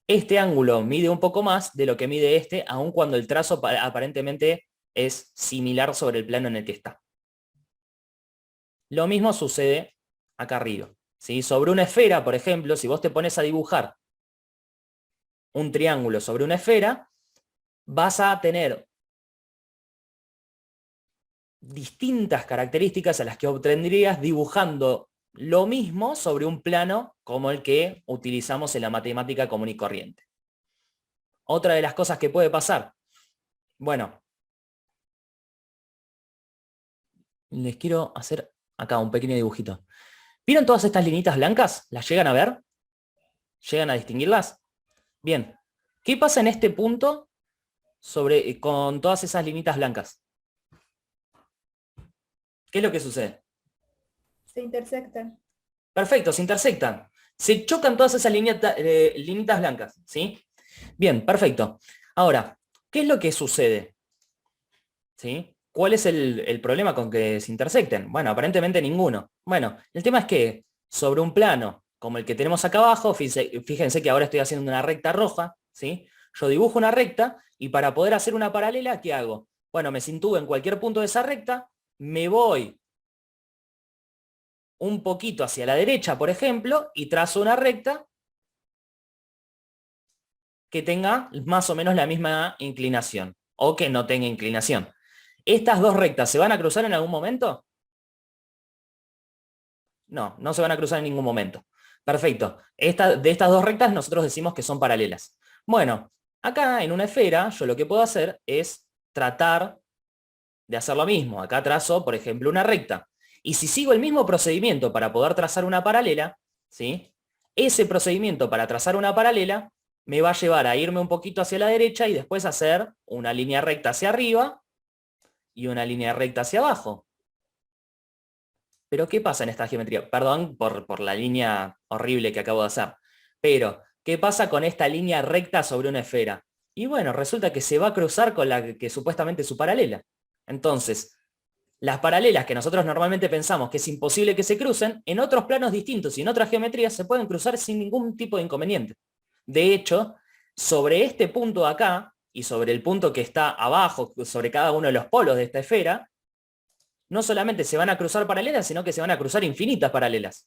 Speaker 1: Este ángulo mide un poco más de lo que mide este, aun cuando el trazo aparentemente es similar sobre el plano en el que está. Lo mismo sucede acá arriba, ¿sí? Sobre una esfera, por ejemplo, si vos te pones a dibujar un triángulo sobre una esfera, vas a tener distintas características a las que obtendrías dibujando lo mismo sobre un plano como el que utilizamos en la matemática común y corriente. Otra de las cosas que puede pasar, bueno, les quiero hacer acá un pequeño dibujito. ¿Vieron todas estas linitas blancas? ¿Las llegan a ver? ¿Llegan a distinguirlas? Bien. ¿Qué pasa en este punto con todas esas linitas blancas? ¿Qué es lo que sucede?
Speaker 2: Se intersectan.
Speaker 1: Perfecto, se intersectan. Se chocan todas esas linitas blancas, ¿sí? Bien, perfecto. Ahora, ¿qué es lo que sucede? ¿Sí? ¿Cuál es el problema con que se intersecten? Bueno, aparentemente ninguno. Bueno, el tema es que sobre un plano como el que tenemos acá abajo, fíjense que ahora estoy haciendo una recta roja, ¿sí? Yo dibujo una recta y para poder hacer una paralela, ¿qué hago? Bueno, me sitúo en cualquier punto de esa recta, me voy un poquito hacia la derecha, por ejemplo, y trazo una recta que tenga más o menos la misma inclinación, o que no tenga inclinación. ¿Estas dos rectas se van a cruzar en algún momento? No, no se van a cruzar en ningún momento. Perfecto. De estas dos rectas nosotros decimos que son paralelas. Bueno, acá en una esfera yo lo que puedo hacer es tratar de hacer lo mismo. Acá trazo, por ejemplo, una recta. Y si sigo el mismo procedimiento para poder trazar una paralela, ¿sí?, ese procedimiento para trazar una paralela me va a llevar a irme un poquito hacia la derecha y después hacer una línea recta hacia arriba y una línea recta hacia abajo. Pero ¿qué pasa en esta geometría? Perdón por la línea horrible que acabo de hacer. Pero, ¿qué pasa con esta línea recta sobre una esfera? Y bueno, resulta que se va a cruzar con la que supuestamente es su paralela. Entonces, Las paralelas que nosotros normalmente pensamos que es imposible que se crucen, en otros planos distintos y en otras geometrías se pueden cruzar sin ningún tipo de inconveniente. De hecho, sobre este punto de acá, y sobre el punto que está abajo, sobre cada uno de los polos de esta esfera, no solamente se van a cruzar paralelas, sino que se van a cruzar infinitas paralelas.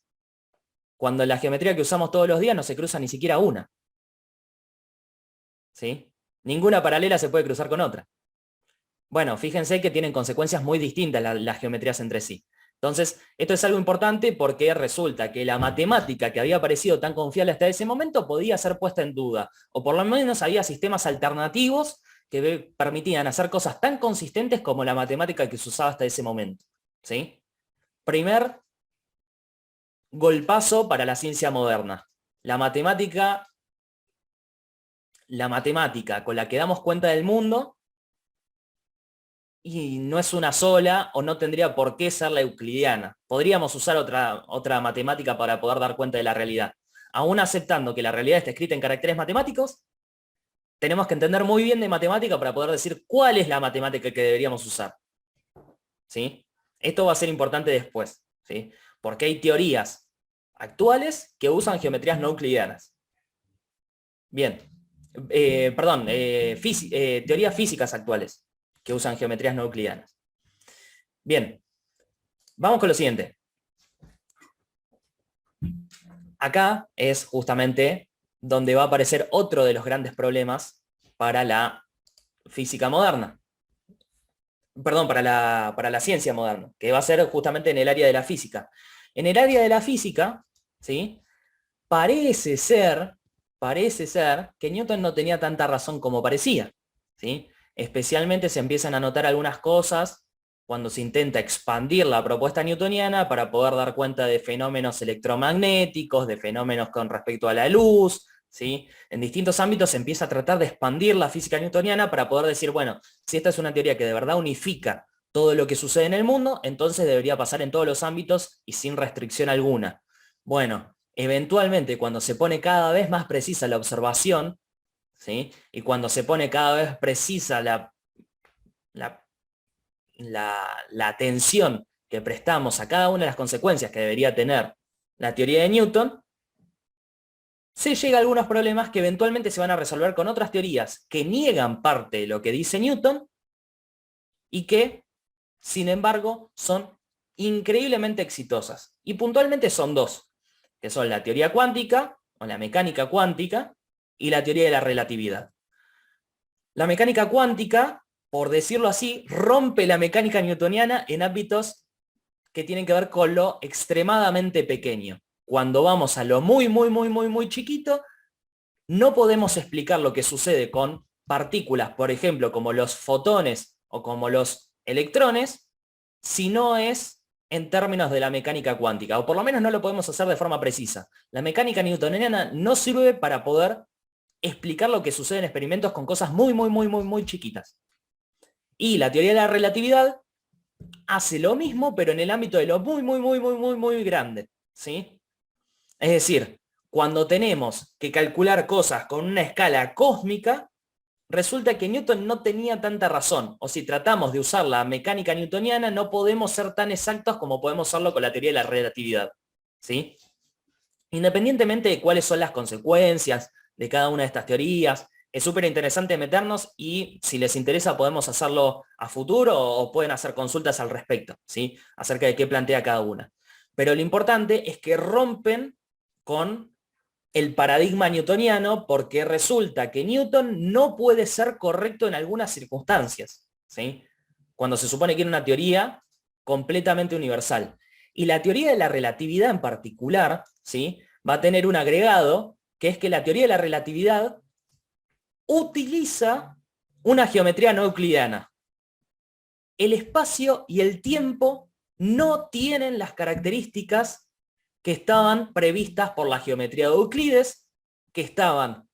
Speaker 1: Cuando en la geometría que usamos todos los días no se cruza ni siquiera una. ¿Sí? Ninguna paralela se puede cruzar con otra. Bueno, fíjense que tienen consecuencias muy distintas las geometrías entre sí. Entonces, esto es algo importante porque resulta que la matemática que había parecido tan confiable hasta ese momento podía ser puesta en duda, o por lo menos había sistemas alternativos que permitían hacer cosas tan consistentes como la matemática que se usaba hasta ese momento. ¿Sí? Primer golpazo para la ciencia moderna. La matemática con la que damos cuenta del mundo, y no es una sola o no tendría por qué ser la euclidiana. Podríamos usar otra matemática para poder dar cuenta de la realidad. Aún aceptando que la realidad está escrita en caracteres matemáticos, tenemos que entender muy bien de matemática para poder decir cuál es la matemática que deberíamos usar. ¿Sí? Esto va a ser importante después, ¿sí? Porque hay teorías actuales que usan geometrías no euclidianas. Bien. Teorías físicas actuales que usan geometrías no euclidianas. Bien, vamos con lo siguiente. Acá es justamente donde va a aparecer otro de los grandes problemas para la física moderna. Perdón, para la ciencia moderna, que va a ser justamente en el área de la física. En el área de la física, ¿sí? Parece ser que Newton no tenía tanta razón como parecía, ¿sí? Especialmente se empiezan a notar algunas cosas cuando se intenta expandir la propuesta newtoniana para poder dar cuenta de fenómenos electromagnéticos, de fenómenos con respecto a la luz, ¿sí? En distintos ámbitos se empieza a tratar de expandir la física newtoniana para poder decir, bueno, si esta es una teoría que de verdad unifica todo lo que sucede en el mundo, entonces debería pasar en todos los ámbitos y sin restricción alguna. Bueno, eventualmente cuando se pone cada vez más precisa la observación, ¿sí? Y cuando se pone cada vez precisa la atención que prestamos a cada una de las consecuencias que debería tener la teoría de Newton, se llega a algunos problemas que eventualmente se van a resolver con otras teorías que niegan parte de lo que dice Newton y que, sin embargo, son increíblemente exitosas. Y puntualmente son dos, que son la teoría cuántica o la mecánica cuántica y la teoría de la relatividad. La mecánica cuántica, por decirlo así, rompe la mecánica newtoniana en ámbitos que tienen que ver con lo extremadamente pequeño. Cuando vamos a lo muy, muy, muy, muy, muy chiquito, no podemos explicar lo que sucede con partículas, por ejemplo, como los fotones o como los electrones, si no es en términos de la mecánica cuántica, o por lo menos no lo podemos hacer de forma precisa. La mecánica newtoniana no sirve para poder explicar lo que sucede en experimentos con cosas muy, muy, muy, muy, muy chiquitas. Y la teoría de la relatividad hace lo mismo, pero en el ámbito de lo muy, muy, muy, muy, muy, muy grande, ¿sí? Es decir, cuando tenemos que calcular cosas con una escala cósmica, resulta que Newton no tenía tanta razón, o si tratamos de usar la mecánica newtoniana, no podemos ser tan exactos como podemos serlo con la teoría de la relatividad, ¿sí? Independientemente de cuáles son las consecuencias de cada una de estas teorías, es súper interesante meternos y si les interesa podemos hacerlo a futuro o pueden hacer consultas al respecto, ¿sí? Acerca de qué plantea cada una. Pero lo importante es que rompen con el paradigma newtoniano porque resulta que Newton no puede ser correcto en algunas circunstancias, ¿sí? Cuando se supone que era una teoría completamente universal. Y la teoría de la relatividad en particular, ¿sí? Va a tener un agregado que es que la teoría de la relatividad utiliza una geometría no euclidiana. El espacio y el tiempo no tienen las características que estaban previstas por la geometría de Euclides, que estaban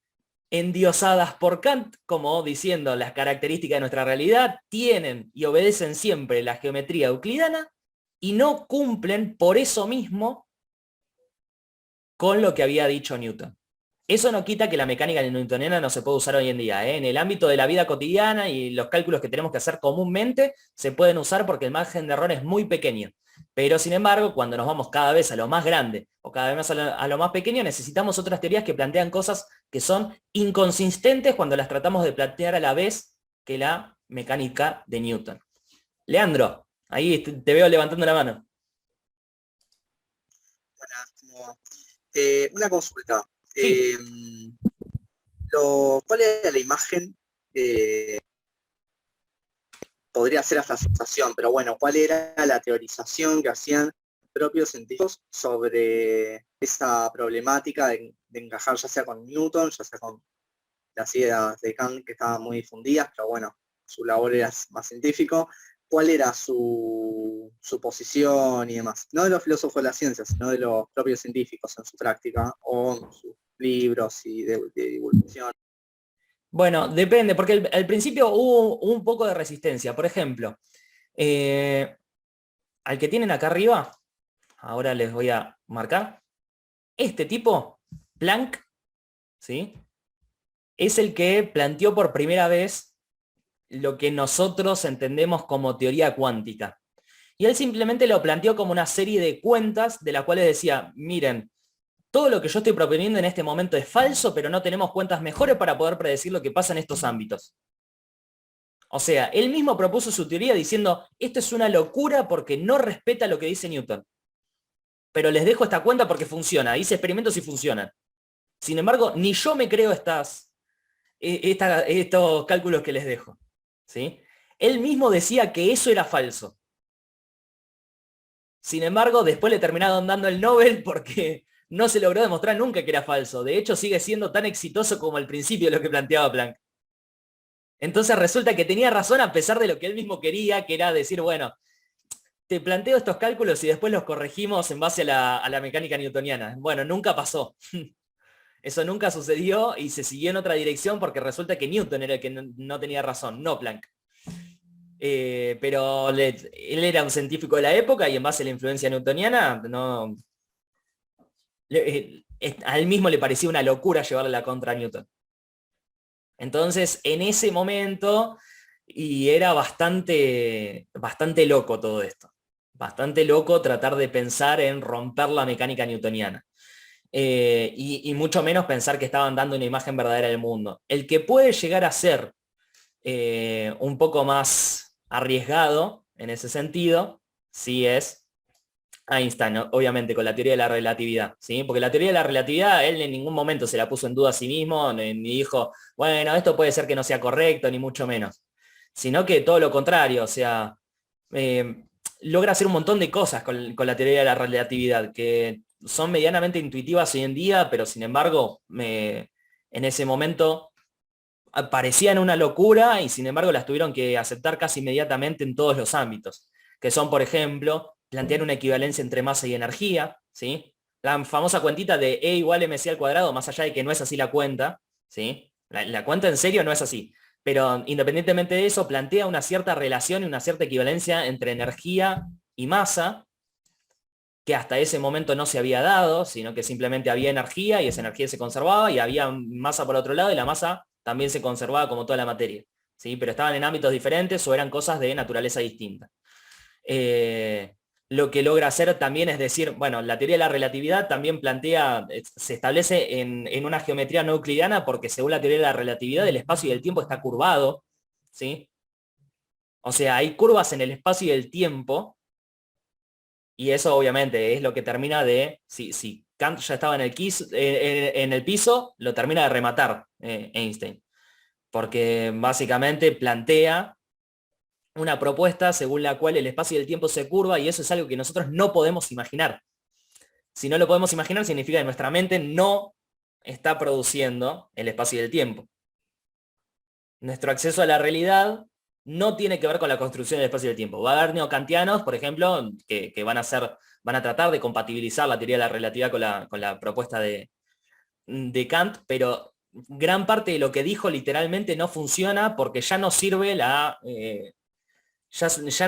Speaker 1: endiosadas por Kant, como diciendo las características de nuestra realidad tienen y obedecen siempre la geometría euclidiana y no cumplen por eso mismo con lo que había dicho Newton. Eso no quita que la mecánica newtoniana no se pueda usar hoy en día, ¿eh? En el ámbito de la vida cotidiana y los cálculos que tenemos que hacer comúnmente se pueden usar porque el margen de error es muy pequeño. Pero sin embargo, cuando nos vamos cada vez a lo más grande o cada vez más a lo más pequeño, necesitamos otras teorías que plantean cosas que son inconsistentes cuando las tratamos de plantear a la vez que la mecánica de Newton. Leandro, ahí te veo levantando la mano.
Speaker 4: Una consulta.
Speaker 1: Sí.
Speaker 4: ¿Cuál era la imagen? Podría ser hasta sensación, pero bueno, ¿cuál era la teorización que hacían propios científicos sobre esa problemática de encajar ya sea con Newton, ya sea con las ideas de Kant que estaban muy difundidas, pero bueno, su labor era más científico? ¿Cuál era su posición y demás? No de los filósofos de la ciencia, sino de los propios científicos en su práctica o en sus libros y de divulgación.
Speaker 1: Bueno, depende, porque al principio hubo un poco de resistencia. Por ejemplo, al que tienen acá arriba, ahora les voy a marcar, este tipo, Planck, ¿sí? Es el que planteó por primera vez lo que nosotros entendemos como teoría cuántica. Y él simplemente lo planteó como una serie de cuentas de las cuales decía, miren, todo lo que yo estoy proponiendo en este momento es falso, pero no tenemos cuentas mejores para poder predecir lo que pasa en estos ámbitos. O sea, él mismo propuso su teoría diciendo, esto es una locura porque no respeta lo que dice Newton. Pero les dejo esta cuenta porque funciona, hice experimentos y funcionan. Sin embargo, ni yo me creo estos cálculos que les dejo. ¿Sí? Él mismo decía que eso era falso. Sin embargo, después le terminaron dando el Nobel porque no se logró demostrar nunca que era falso. De hecho, sigue siendo tan exitoso como al principio lo que planteaba Planck. Entonces resulta que tenía razón a pesar de lo que él mismo quería, que era decir, bueno, te planteo estos cálculos y después los corregimos en base a la mecánica newtoniana. Bueno, nunca pasó. Eso nunca sucedió y se siguió en otra dirección porque resulta que Newton era el que no tenía razón, no Planck. Pero él era un científico de la época y en base a la influencia newtoniana, a él mismo le parecía una locura llevarle la contra a Newton. Entonces, en ese momento, y era bastante loco todo esto. Bastante loco tratar de pensar en romper la mecánica newtoniana. Y mucho menos pensar que estaban dando una imagen verdadera del mundo. El que puede llegar a ser un poco más arriesgado en ese sentido, sí es Einstein, obviamente, con la teoría de la relatividad, ¿sí? Porque la teoría de la relatividad, él en ningún momento se la puso en duda a sí mismo, ni dijo, bueno, esto puede ser que no sea correcto, ni mucho menos. Sino que todo lo contrario, o sea, logra hacer un montón de cosas con la teoría de la relatividad, que son medianamente intuitivas hoy en día, pero sin embargo, en ese momento parecían una locura y sin embargo las tuvieron que aceptar casi inmediatamente en todos los ámbitos, que son, por ejemplo, plantear una equivalencia entre masa y energía, ¿sí? La famosa cuentita de E igual mc al cuadrado, más allá de que no es así la cuenta, ¿sí? La cuenta en serio no es así, pero independientemente de eso, plantea una cierta relación y una cierta equivalencia entre energía y masa, que hasta ese momento no se había dado, sino que simplemente había energía y esa energía se conservaba y había masa por otro lado y la masa también se conservaba como toda la materia, ¿sí? Pero estaban en ámbitos diferentes o eran cosas de naturaleza distinta. Lo que logra hacer también es decir, bueno, la teoría de la relatividad también plantea, se establece en una geometría no euclidiana porque según la teoría de la relatividad el espacio y el tiempo está curvado, ¿sí? O sea, hay curvas en el espacio y el tiempo, y eso obviamente es lo que termina de, si Kant ya estaba en el piso, lo termina de rematar Einstein, porque básicamente plantea una propuesta según la cual el espacio y el tiempo se curva y eso es algo que nosotros no podemos imaginar. Si no lo podemos imaginar significa que nuestra mente no está produciendo el espacio y el tiempo. Nuestro acceso a la realidad no tiene que ver con la construcción del espacio y del tiempo. Va a haber neocantianos, por ejemplo, que van a tratar de compatibilizar la teoría de la relatividad con la propuesta de Kant, pero gran parte de lo que dijo literalmente no funciona porque ya no sirve ya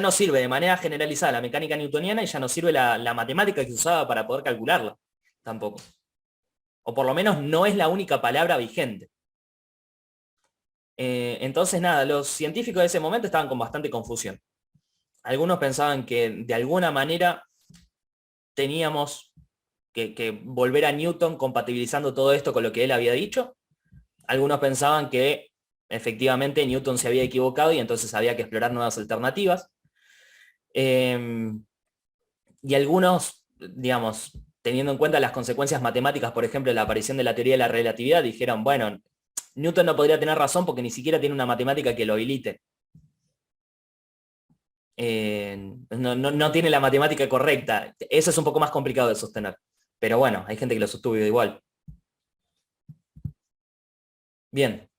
Speaker 1: no sirve de manera generalizada la mecánica newtoniana y ya no sirve la matemática que se usaba para poder calcularla, tampoco. o por lo menos no es la única palabra vigente. Entonces nada, los científicos de ese momento estaban con bastante confusión. Algunos pensaban que de alguna manera teníamos que volver a Newton compatibilizando todo esto con lo que él había dicho. Algunos pensaban que efectivamente Newton se había equivocado y entonces había que explorar nuevas alternativas. Y algunos, digamos, teniendo en cuenta las consecuencias matemáticas, por ejemplo, la aparición de la teoría de la relatividad, dijeron, bueno, Newton no podría tener razón porque ni siquiera tiene una matemática que lo habilite. No tiene la matemática correcta. Eso es un poco más complicado de sostener. Pero bueno, hay gente que lo sostuvo igual. Bien.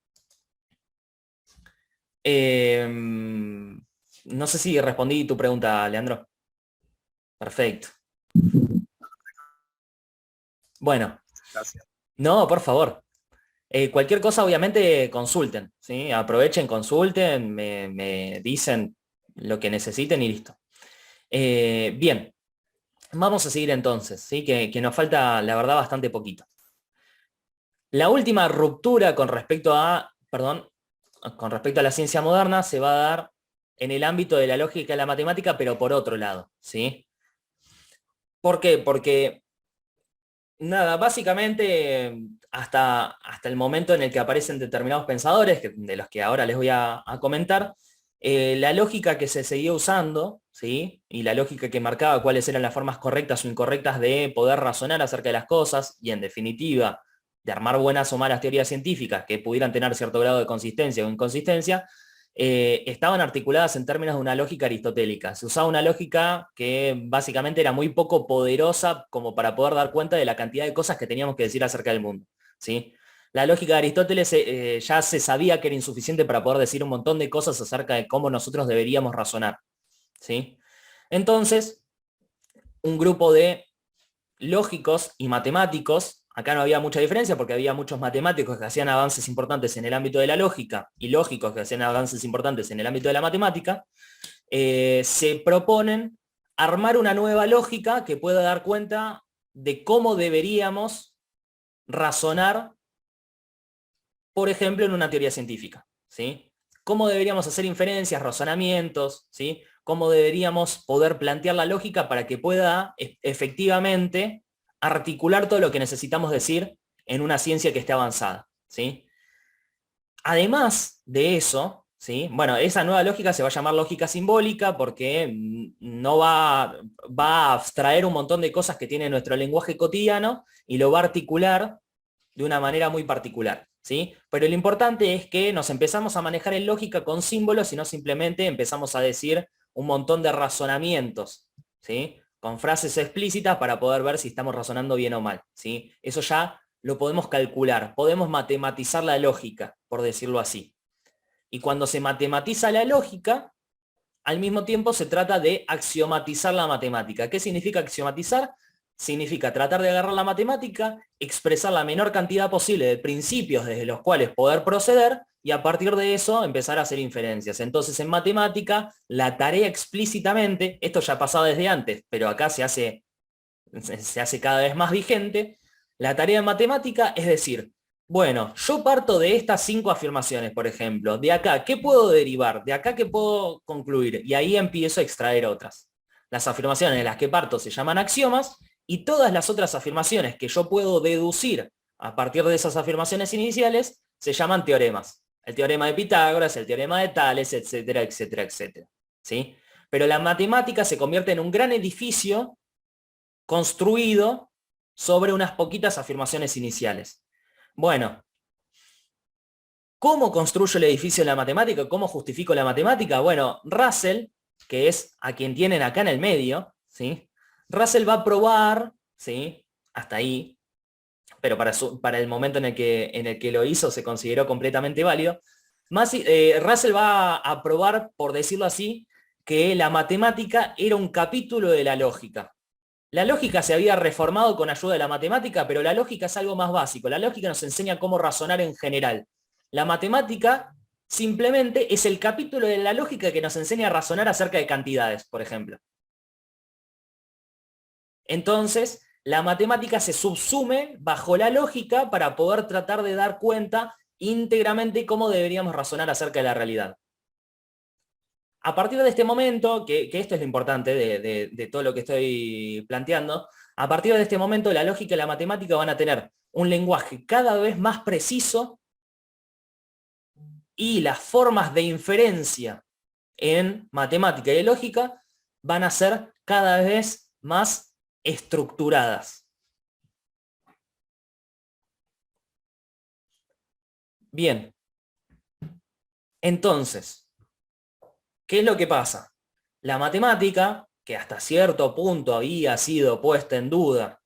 Speaker 1: No sé si respondí tu pregunta, Leandro. Perfecto. Bueno.
Speaker 4: Gracias.
Speaker 1: No, por favor. Cualquier cosa, obviamente, consulten, ¿sí? Aprovechen, consulten, me dicen lo que necesiten y listo. Bien, vamos a seguir entonces, ¿sí? Que nos falta, la verdad, bastante poquito. La última ruptura con respecto a la ciencia moderna se va a dar en el ámbito de la lógica y la matemática, pero por otro lado, ¿sí? ¿Por qué? Porque nada, básicamente hasta el momento en el que aparecen determinados pensadores, de los que ahora les voy a comentar, la lógica que se seguía usando, ¿sí? Y la lógica que marcaba cuáles eran las formas correctas o incorrectas de poder razonar acerca de las cosas, y en definitiva, de armar buenas o malas teorías científicas que pudieran tener cierto grado de consistencia o inconsistencia, estaban articuladas en términos de una lógica aristotélica. Se usaba una lógica que básicamente era muy poco poderosa como para poder dar cuenta de la cantidad de cosas que teníamos que decir acerca del mundo, ¿sí? La lógica de Aristóteles ya se sabía que era insuficiente para poder decir un montón de cosas acerca de cómo nosotros deberíamos razonar, ¿sí? Entonces, un grupo de lógicos y matemáticos, acá no había mucha diferencia porque había muchos matemáticos que hacían avances importantes en el ámbito de la lógica y lógicos que hacían avances importantes en el ámbito de la matemática, se proponen armar una nueva lógica que pueda dar cuenta de cómo deberíamos razonar, por ejemplo, en una teoría científica, ¿sí? Cómo deberíamos hacer inferencias, razonamientos, ¿sí? Cómo deberíamos poder plantear la lógica para que pueda efectivamente articular todo lo que necesitamos decir en una ciencia que esté avanzada, ¿sí? Además de eso, ¿sí? Bueno, esa nueva lógica se va a llamar lógica simbólica porque no va a abstraer un montón de cosas que tiene nuestro lenguaje cotidiano y lo va a articular de una manera muy particular, ¿sí? Pero lo importante es que nos empezamos a manejar en lógica con símbolos y no simplemente empezamos a decir un montón de razonamientos, ¿sí? Con frases explícitas para poder ver si estamos razonando bien o mal, ¿sí? Eso ya lo podemos calcular, podemos matematizar la lógica, por decirlo así. Y cuando se matematiza la lógica, al mismo tiempo se trata de axiomatizar la matemática. ¿Qué significa axiomatizar? Significa tratar de agarrar la matemática, expresar la menor cantidad posible de principios desde los cuales poder proceder y a partir de eso empezar a hacer inferencias. Entonces en matemática la tarea explícitamente, esto ya pasaba desde antes, pero acá se hace cada vez más vigente, la tarea en matemática es decir, bueno, yo parto de estas 5 afirmaciones, por ejemplo, de acá, ¿qué puedo derivar? De acá, ¿qué puedo concluir? Y ahí empiezo a extraer otras. Las afirmaciones de las que parto se llaman axiomas, y todas las otras afirmaciones que yo puedo deducir a partir de esas afirmaciones iniciales se llaman teoremas. El teorema de Pitágoras, el teorema de Tales, etcétera, etcétera, etcétera, ¿sí? Pero la matemática se convierte en un gran edificio construido sobre unas poquitas afirmaciones iniciales. Bueno, ¿cómo construyo el edificio de la matemática? ¿Cómo justifico la matemática? Bueno, Russell, que es a quien tienen acá en el medio, ¿sí? Russell va a probar, ¿sí? Hasta ahí, pero para el momento en el que lo hizo se consideró completamente válido. Russell va a probar, por decirlo así, que la matemática era un capítulo de la lógica. La lógica se había reformado con ayuda de la matemática, pero la lógica es algo más básico. La lógica nos enseña cómo razonar en general. La matemática simplemente es el capítulo de la lógica que nos enseña a razonar acerca de cantidades, por ejemplo. Entonces, la matemática se subsume bajo la lógica para poder tratar de dar cuenta íntegramente cómo deberíamos razonar acerca de la realidad. A partir de este momento, que esto es lo importante de todo lo que estoy planteando, a partir de este momento la lógica y la matemática van a tener un lenguaje cada vez más preciso y las formas de inferencia en matemática y lógica van a ser cada vez más estructuradas. Bien. Entonces, ¿qué es lo que pasa? La matemática, que hasta cierto punto había sido puesta en duda,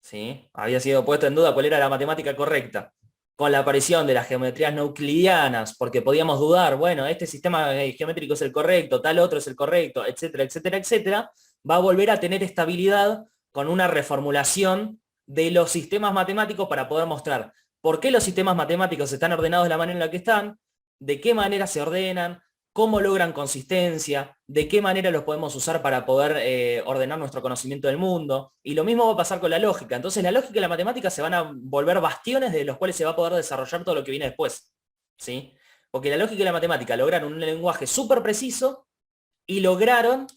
Speaker 1: ¿sí? Había sido puesta en duda cuál era la matemática correcta, con la aparición de las geometrías no euclidianas, porque podíamos dudar, bueno, este sistema geométrico es el correcto, tal otro es el correcto, etcétera, etcétera, etcétera, va a volver a tener estabilidad con una reformulación de los sistemas matemáticos para poder mostrar por qué los sistemas matemáticos están ordenados de la manera en la que están, de qué manera se ordenan, cómo logran consistencia, de qué manera los podemos usar para poder ordenar nuestro conocimiento del mundo. Y lo mismo va a pasar con la lógica. Entonces la lógica y la matemática se van a volver bastiones de los cuales se va a poder desarrollar todo lo que viene después, ¿sí? Porque la lógica y la matemática lograron un lenguaje súper preciso y lograron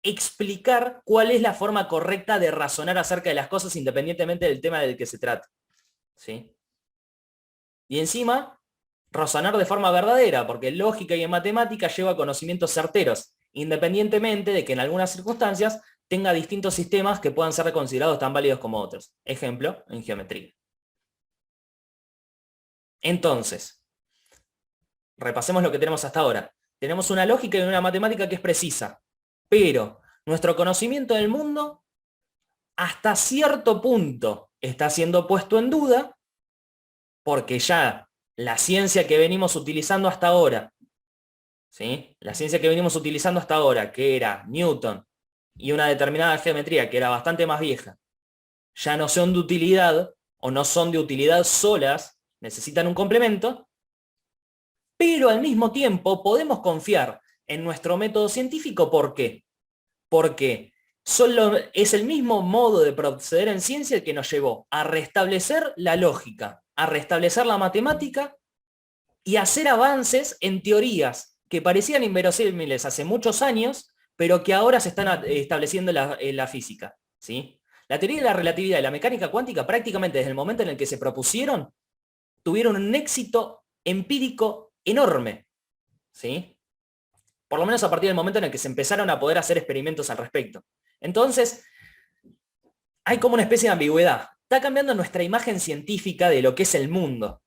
Speaker 1: explicar cuál es la forma correcta de razonar acerca de las cosas independientemente del tema del que se trate, ¿sí? Y encima razonar de forma verdadera, porque lógica y en matemática lleva conocimientos certeros, independientemente de que en algunas circunstancias tenga distintos sistemas que puedan ser considerados tan válidos como otros. Ejemplo, en geometría. Entonces, repasemos lo que tenemos hasta ahora. Tenemos una lógica y una matemática que es precisa, pero nuestro conocimiento del mundo hasta cierto punto está siendo puesto en duda porque ya la ciencia que venimos utilizando hasta ahora, ¿sí? La ciencia que venimos utilizando hasta ahora, que era Newton, y una determinada geometría que era bastante más vieja, ya no son de utilidad, o no son de utilidad solas, necesitan un complemento, pero al mismo tiempo podemos confiar en nuestro método científico. ¿Por qué? Porque es el mismo modo de proceder en ciencia el que nos llevó a restablecer la lógica, a restablecer la matemática y hacer avances en teorías que parecían inverosímiles hace muchos años, pero que ahora se están estableciendo en la física, ¿sí? La teoría de la relatividad y la mecánica cuántica prácticamente desde el momento en el que se propusieron, tuvieron un éxito empírico enorme, ¿sí? Por lo menos a partir del momento en el que se empezaron a poder hacer experimentos al respecto. Entonces, hay como una especie de ambigüedad. Está cambiando nuestra imagen científica de lo que es el mundo.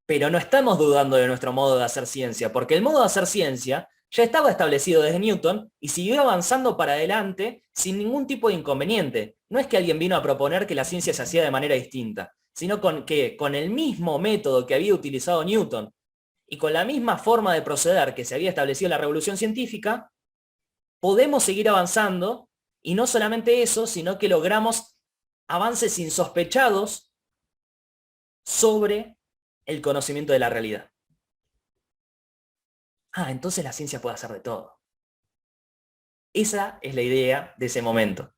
Speaker 1: Pero no estamos dudando de nuestro modo de hacer ciencia, porque el modo de hacer ciencia ya estaba establecido desde Newton y siguió avanzando para adelante sin ningún tipo de inconveniente. No es que alguien vino a proponer que la ciencia se hacía de manera distinta, sino que con el mismo método que había utilizado Newton y con la misma forma de proceder que se había establecido en la revolución científica, podemos seguir avanzando, y no solamente eso, sino que logramos avances insospechados sobre el conocimiento de la realidad. Entonces la ciencia puede hacer de todo. Esa es la idea de ese momento.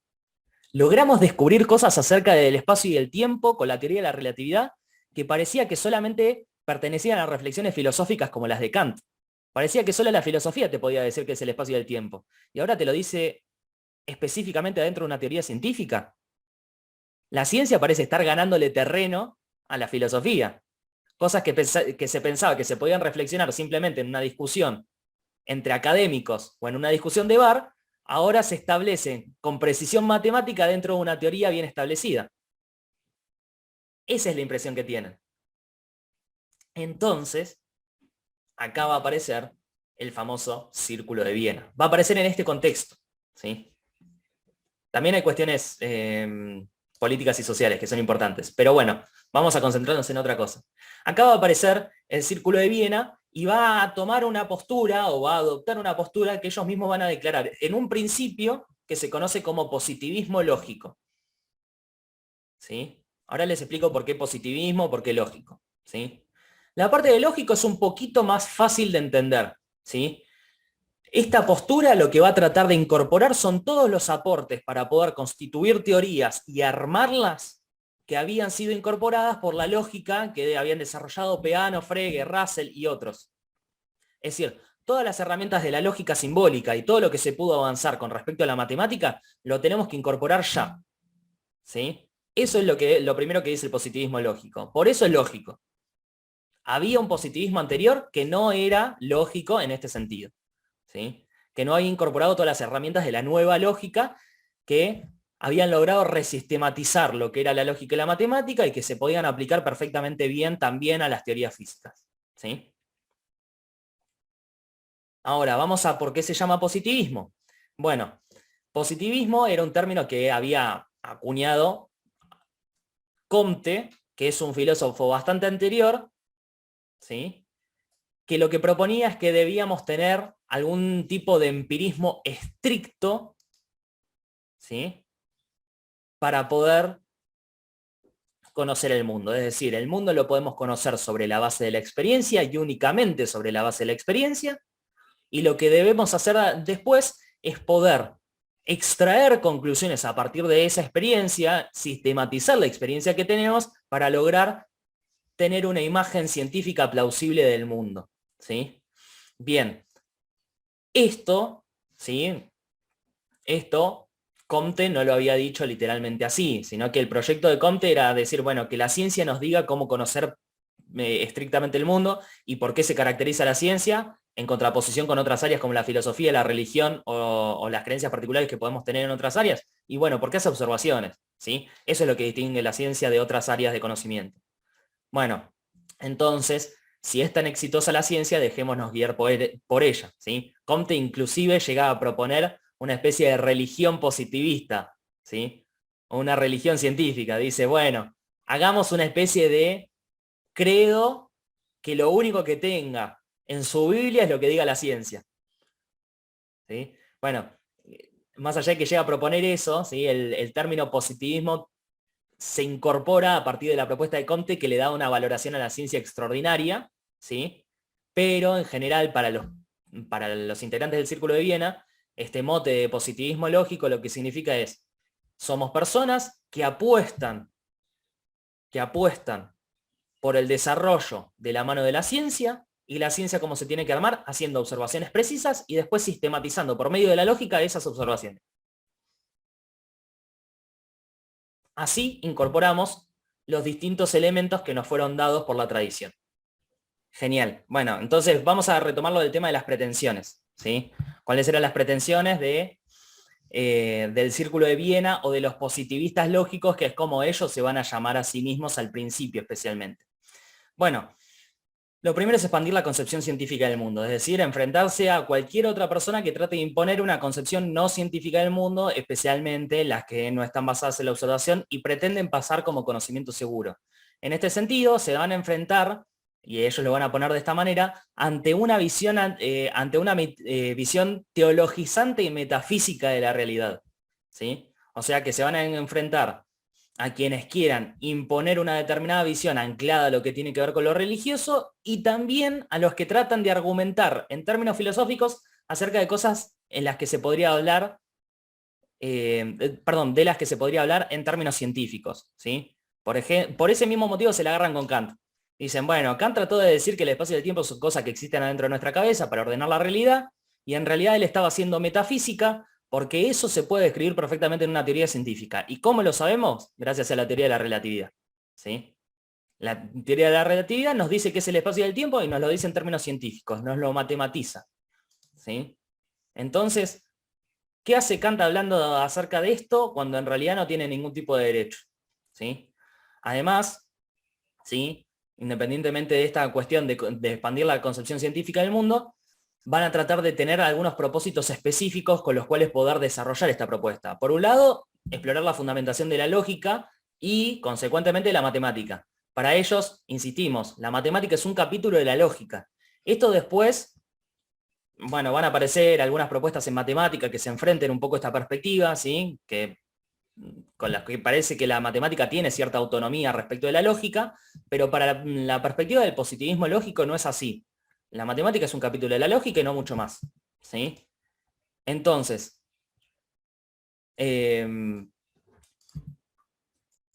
Speaker 1: Logramos descubrir cosas acerca del espacio y el tiempo con la teoría de la relatividad que parecía que solamente pertenecían a reflexiones filosóficas como las de Kant. Parecía que solo la filosofía te podía decir qué es el espacio y el tiempo. Y ahora te lo dice específicamente adentro de una teoría científica. La ciencia parece estar ganándole terreno a la filosofía. Cosas que se pensaba que se podían reflexionar simplemente en una discusión entre académicos o en una discusión de bar, ahora se establecen con precisión matemática dentro de una teoría bien establecida. Esa es la impresión que tienen. Entonces, acá va a aparecer el famoso Círculo de Viena. Va a aparecer en este contexto, ¿sí? También hay cuestiones políticas y sociales que son importantes, pero bueno, vamos a concentrarnos en otra cosa. Acá va a aparecer el Círculo de Viena y va a tomar una postura o va a adoptar una postura que ellos mismos van a declarar en un principio que se conoce como positivismo lógico, ¿sí? Ahora les explico por qué positivismo, por qué lógico, ¿sí? La parte de lógico es un poquito más fácil de entender, ¿sí? Esta postura lo que va a tratar de incorporar son todos los aportes para poder constituir teorías y armarlas que habían sido incorporadas por la lógica que habían desarrollado Peano, Frege, Russell y otros. Es decir, todas las herramientas de la lógica simbólica y todo lo que se pudo avanzar con respecto a la matemática, lo tenemos que incorporar ya. ¿Sí? Eso es lo primero que dice el positivismo lógico. Por eso es lógico. Había un positivismo anterior que no era lógico en este sentido. ¿Sí? Que no había incorporado todas las herramientas de la nueva lógica que habían logrado resistematizar lo que era la lógica y la matemática y que se podían aplicar perfectamente bien también a las teorías físicas. ¿Sí? Ahora, vamos a por qué se llama positivismo. Bueno, positivismo era un término que había acuñado Comte, que es un filósofo bastante anterior, ¿sí? Que lo que proponía es que debíamos tener algún tipo de empirismo estricto, ¿sí? Para poder conocer el mundo. Es decir, el mundo lo podemos conocer sobre la base de la experiencia y únicamente sobre la base de la experiencia, y lo que debemos hacer después es poder extraer conclusiones a partir de esa experiencia, sistematizar la experiencia que tenemos para lograr tener una imagen científica plausible del mundo. ¿Sí? Bien, esto, ¿sí? Esto Comte no lo había dicho literalmente así, sino que el proyecto de Comte era decir, bueno, que la ciencia nos diga cómo conocer estrictamente el mundo y por qué se caracteriza la ciencia, en contraposición con otras áreas como la filosofía, la religión o las creencias particulares que podemos tener en otras áreas. Y bueno, ¿por qué hace observaciones? ¿Sí? Eso es lo que distingue la ciencia de otras áreas de conocimiento. Bueno, entonces, si es tan exitosa la ciencia, dejémonos guiar por ella. ¿Sí? Comte inclusive llegaba a proponer una especie de religión positivista, ¿sí? O una religión científica. Dice, bueno, hagamos una especie de credo que lo único que tenga en su Biblia es lo que diga la ciencia. ¿Sí? Bueno, más allá de que llega a proponer eso, ¿sí? El término positivismo se incorpora a partir de la propuesta de Comte, que le da una valoración a la ciencia extraordinaria, ¿sí? Pero en general para los integrantes del Círculo de Viena, este mote de positivismo lógico lo que significa es, somos personas que apuestan por el desarrollo de la mano de la ciencia, y la ciencia cómo se tiene que armar, haciendo observaciones precisas y después sistematizando por medio de la lógica esas observaciones. Así incorporamos los distintos elementos que nos fueron dados por la tradición. Genial. Bueno, entonces vamos a retomar lo del tema de las pretensiones, ¿sí? ¿Cuáles eran las pretensiones del Círculo de Viena o de los positivistas lógicos, que es como ellos se van a llamar a sí mismos al principio especialmente? Bueno, lo primero es expandir la concepción científica del mundo, es decir, enfrentarse a cualquier otra persona que trate de imponer una concepción no científica del mundo, especialmente las que no están basadas en la observación y pretenden pasar como conocimiento seguro. En este sentido, se van a enfrentar, y ellos lo van a poner de esta manera, ante una visión teologizante y metafísica de la realidad, ¿sí? O sea que se van a enfrentar a quienes quieran imponer una determinada visión anclada a lo que tiene que ver con lo religioso, y también a los que tratan de argumentar en términos filosóficos acerca de cosas en las que se podría hablar, de las que se podría hablar en términos científicos, ¿sí? Por ese mismo motivo se la agarran con Kant. Dicen, bueno, Kant trató de decir que el espacio y el tiempo son cosas que existen adentro de nuestra cabeza para ordenar la realidad, y en realidad él estaba haciendo metafísica, porque eso se puede describir perfectamente en una teoría científica. ¿Y cómo lo sabemos? Gracias a la teoría de la relatividad, ¿sí? La teoría de la relatividad nos dice qué es el espacio y el tiempo y nos lo dice en términos científicos, nos lo matematiza, ¿sí? Entonces, ¿qué hace Kant hablando acerca de esto cuando en realidad no tiene ningún tipo de derecho? ¿Sí? Además, ¿sí? Independientemente de esta cuestión de expandir la concepción científica del mundo, van a tratar de tener algunos propósitos específicos con los cuales poder desarrollar esta propuesta. Por un lado, explorar la fundamentación de la lógica y, consecuentemente, la matemática. Para ellos, insistimos, la matemática es un capítulo de la lógica. Esto después, bueno, van a aparecer algunas propuestas en matemática que se enfrenten un poco a esta perspectiva, ¿sí? Con las que parece que la matemática tiene cierta autonomía respecto de la lógica, pero para la perspectiva del positivismo lógico no es así. La matemática es un capítulo de la lógica y no mucho más. ¿sí? Entonces,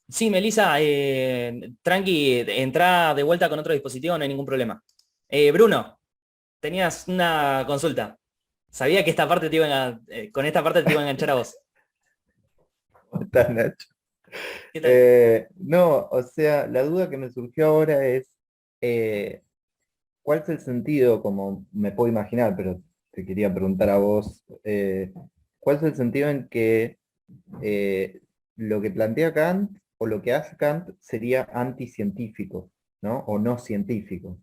Speaker 1: sí, Melissa, tranqui, entra de vuelta con otro dispositivo, no hay ningún problema. Bruno, tenías una consulta. Sabía que esta parte con esta parte te iba a enganchar a vos.
Speaker 5: ¿Cómo estás, Nacho?
Speaker 1: ¿Qué tal?
Speaker 5: No, o sea, la duda que me surgió ahora es, eh, ¿cuál es el sentido, como me puedo imaginar, pero te quería preguntar a vos, ¿cuál es el sentido en que lo que plantea Kant o lo que hace Kant sería anticientífico, ¿no? O no científico?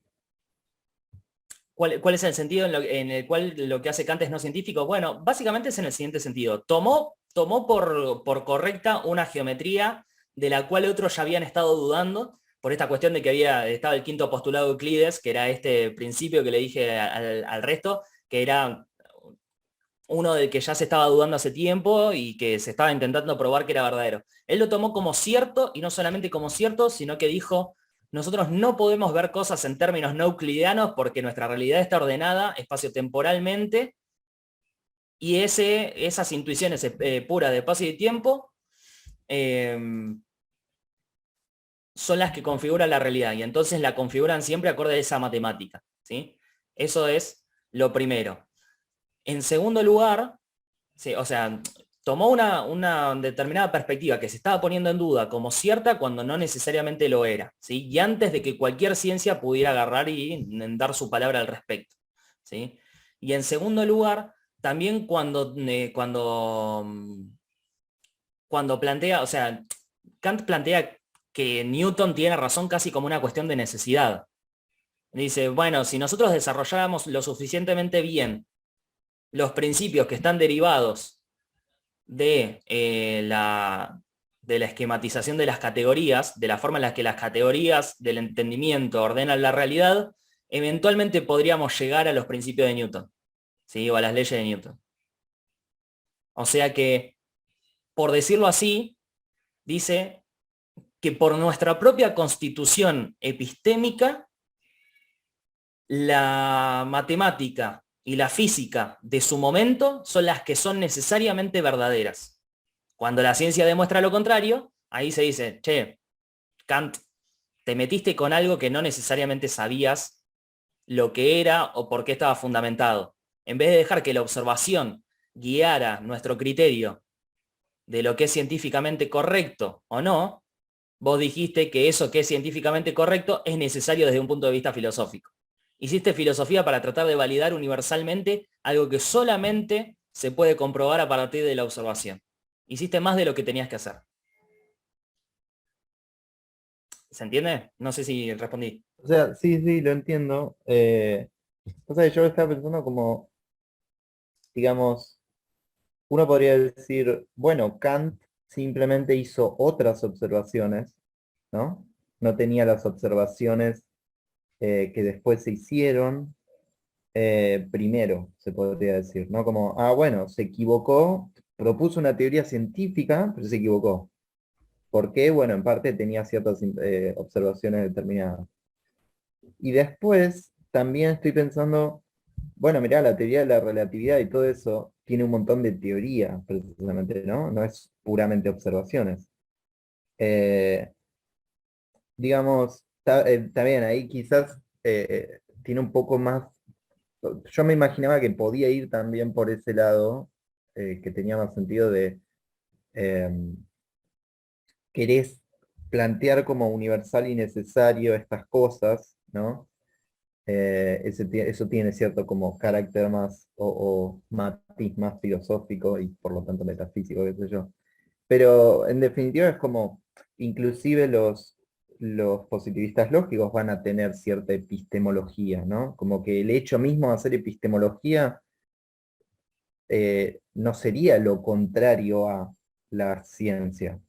Speaker 1: ¿Cuál es el sentido en el cual lo que hace Kant es no científico? Bueno, básicamente es en el siguiente sentido. Tomó por correcta una geometría de la cual otros ya habían estado dudando, por esta cuestión de que había estado el quinto postulado de Euclides, que era este principio que le dije al resto, que era uno del que ya se estaba dudando hace tiempo y que se estaba intentando probar que era verdadero. Él lo tomó como cierto, y no solamente como cierto, sino que dijo: nosotros no podemos ver cosas en términos no euclidianos porque nuestra realidad está ordenada espaciotemporalmente, y esas intuiciones puras de espacio y tiempo son las que configuran la realidad, y entonces la configuran siempre acorde a esa matemática, ¿sí? Eso es lo primero. En segundo lugar, sí, o sea, tomó una determinada perspectiva que se estaba poniendo en duda como cierta cuando no necesariamente lo era, ¿sí? Y antes de que cualquier ciencia pudiera agarrar y dar su palabra al respecto, ¿sí? Y en segundo lugar, también cuando plantea, o sea, Kant plantea que Newton tiene razón casi como una cuestión de necesidad. Dice, bueno, si nosotros desarrolláramos lo suficientemente bien los principios que están derivados de la esquematización de las categorías, de la forma en la que las categorías del entendimiento ordenan la realidad, eventualmente podríamos llegar a los principios de Newton, ¿sí? O a las leyes de Newton. O sea que, por decirlo así, dice que por nuestra propia constitución epistémica, la matemática y la física de su momento son las que son necesariamente verdaderas. Cuando la ciencia demuestra lo contrario, ahí se dice, che, Kant, te metiste con algo que no necesariamente sabías lo que era o por qué estaba fundamentado. En vez de dejar que la observación guiara nuestro criterio de lo que es científicamente correcto o no, vos dijiste que eso que es científicamente correcto es necesario desde un punto de vista filosófico. Hiciste filosofía para tratar de validar universalmente algo que solamente se puede comprobar a partir de la observación. Hiciste más de lo que tenías que hacer. ¿Se entiende? No sé si respondí.
Speaker 5: O sea, sí, lo entiendo. O sea, yo estaba pensando como, digamos, uno podría decir, bueno, Kant simplemente hizo otras observaciones, ¿no? No tenía las observaciones que después se hicieron primero, se podría decir, ¿no? Como, bueno, se equivocó, propuso una teoría científica, pero se equivocó. ¿Por qué? Bueno, en parte tenía ciertas observaciones determinadas. Y después también estoy pensando, bueno, mirá, la teoría de la relatividad y todo eso tiene un montón de teoría, precisamente, ¿no? No es puramente observaciones. Eh, digamos, está bien, ahí quizás tiene un poco más. Yo me imaginaba que podía ir también por ese lado, que tenía más sentido de querés plantear como universal y necesario estas cosas, ¿no? Eso tiene cierto como carácter más o matiz más filosófico y por lo tanto metafísico, qué sé yo. Pero en definitiva es como, inclusive los positivistas lógicos van a tener cierta epistemología, ¿no? Como que el hecho mismo de hacer epistemología no sería lo contrario a la ciencia,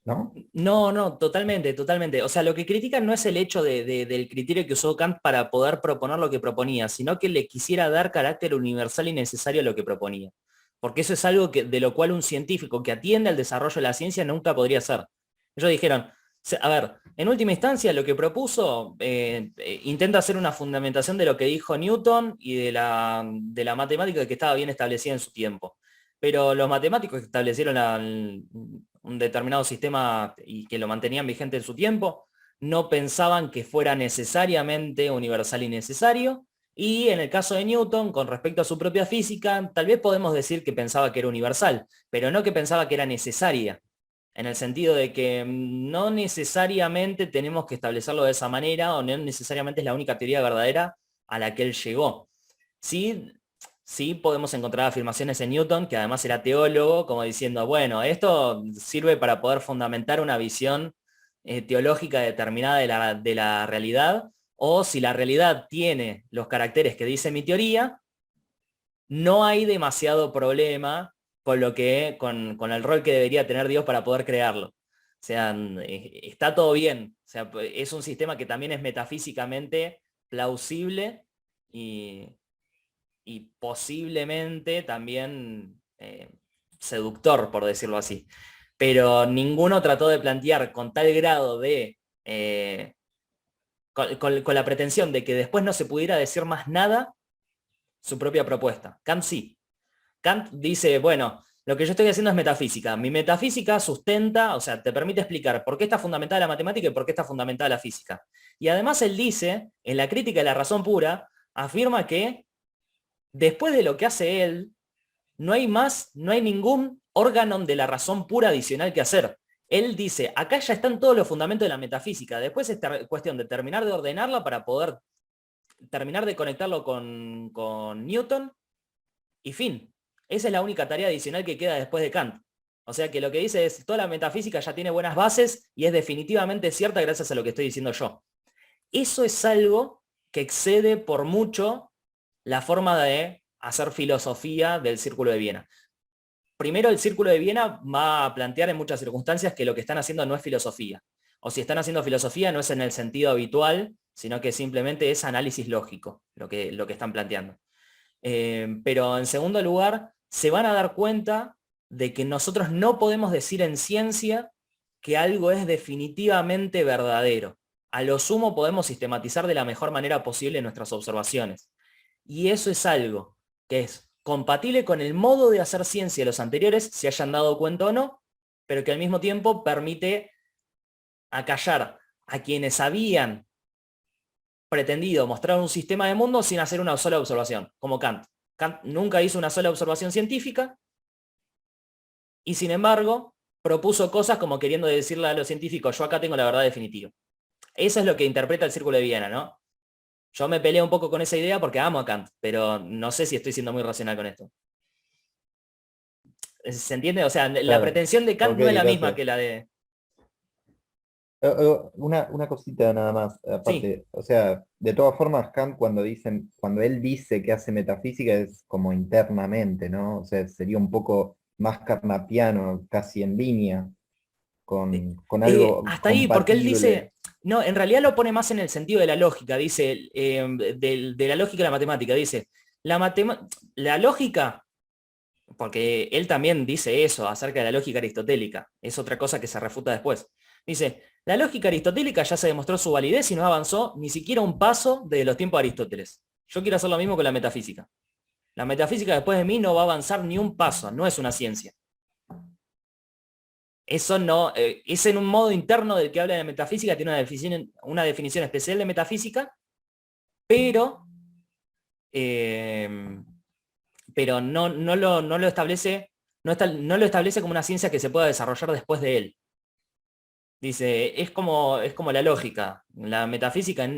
Speaker 5: ¿no?
Speaker 1: No, totalmente, totalmente. O sea, lo que critican no es el hecho del criterio que usó Kant para poder proponer lo que proponía, sino que le quisiera dar carácter universal y necesario a lo que proponía. Porque eso es algo de lo cual un científico que atiende al desarrollo de la ciencia nunca podría hacer. Ellos dijeron, A ver, en última instancia lo que propuso intenta hacer una fundamentación de lo que dijo Newton y de la matemática que estaba bien establecida en su tiempo. Pero los matemáticos que establecieron un determinado sistema y que lo mantenían vigente en su tiempo, no pensaban que fuera necesariamente universal y necesario. Y en el caso de Newton, con respecto a su propia física, tal vez podemos decir que pensaba que era universal, pero no que pensaba que era necesaria. En el sentido de que no necesariamente tenemos que establecerlo de esa manera, o no necesariamente es la única teoría verdadera a la que él llegó. Sí, sí podemos encontrar afirmaciones en Newton, que además era teólogo, como diciendo, bueno, esto sirve para poder fundamentar una visión teológica determinada de la realidad, o si la realidad tiene los caracteres que dice mi teoría, no hay demasiado problema con el rol que debería tener Dios para poder crearlo. O sea, está todo bien. O sea, es un sistema que también es metafísicamente plausible y posiblemente también seductor, por decirlo así. Pero ninguno trató de plantear con tal grado de... con la pretensión de que después no se pudiera decir más nada su propia propuesta. Kant sí. Kant dice, bueno, lo que yo estoy haciendo es metafísica. Mi metafísica sustenta, o sea, te permite explicar por qué está fundamentada la matemática y por qué está fundamentada la física. Y además él dice, en la crítica de la razón pura, afirma que después de lo que hace él, no hay ningún órgano de la razón pura adicional que hacer. Él dice, acá ya están todos los fundamentos de la metafísica. Después es cuestión de terminar de ordenarla para poder terminar de conectarlo con Newton y fin. Esa es la única tarea adicional que queda después de Kant. O sea que lo que dice es, toda la metafísica ya tiene buenas bases y es definitivamente cierta gracias a lo que estoy diciendo yo. Eso es algo que excede por mucho la forma de hacer filosofía del Círculo de Viena. Primero, el Círculo de Viena va a plantear en muchas circunstancias que lo que están haciendo no es filosofía. O si están haciendo filosofía no es en el sentido habitual, sino que simplemente es análisis lógico lo que están planteando. Pero en segundo lugar, se van a dar cuenta de que nosotros no podemos decir en ciencia que algo es definitivamente verdadero. A lo sumo podemos sistematizar de la mejor manera posible nuestras observaciones. Y eso es algo que es compatible con el modo de hacer ciencia de los anteriores, se hayan dado cuenta o no, pero que al mismo tiempo permite acallar a quienes habían pretendido mostrar un sistema de mundo sin hacer una sola observación, como Kant. Kant nunca hizo una sola observación científica y sin embargo propuso cosas como queriendo decirle a los científicos, yo acá tengo la verdad definitiva. Eso es lo que interpreta el Círculo de Viena, ¿no? Yo me peleo un poco con esa idea porque amo a Kant, pero no sé si estoy siendo muy racional con esto. ¿Se entiende? O sea, la pretensión de Kant no es la misma que la de...
Speaker 5: Una cosita nada más, aparte, o sea, de todas formas, Kant cuando él dice que hace metafísica es como internamente, ¿no? O sea, sería un poco más carnapiano, casi en línea, con algo
Speaker 1: hasta ahí, porque él dice,
Speaker 5: compatible.
Speaker 1: no, en realidad lo pone más en el sentido de la lógica, dice, de la lógica de la matemática, dice, la lógica, porque él también dice eso acerca de la lógica aristotélica, es otra cosa que se refuta después. Dice, la lógica aristotélica ya se demostró su validez y no avanzó ni siquiera un paso desde los tiempos de Aristóteles. Yo quiero hacer lo mismo con la metafísica. La metafísica después de mí no va a avanzar ni un paso, no es una ciencia. Eso no, es en un modo interno del que habla de metafísica, tiene una definición especial de metafísica, pero no lo establece, no lo establece como una ciencia que se pueda desarrollar después de él. Dice, es como la lógica. La metafísica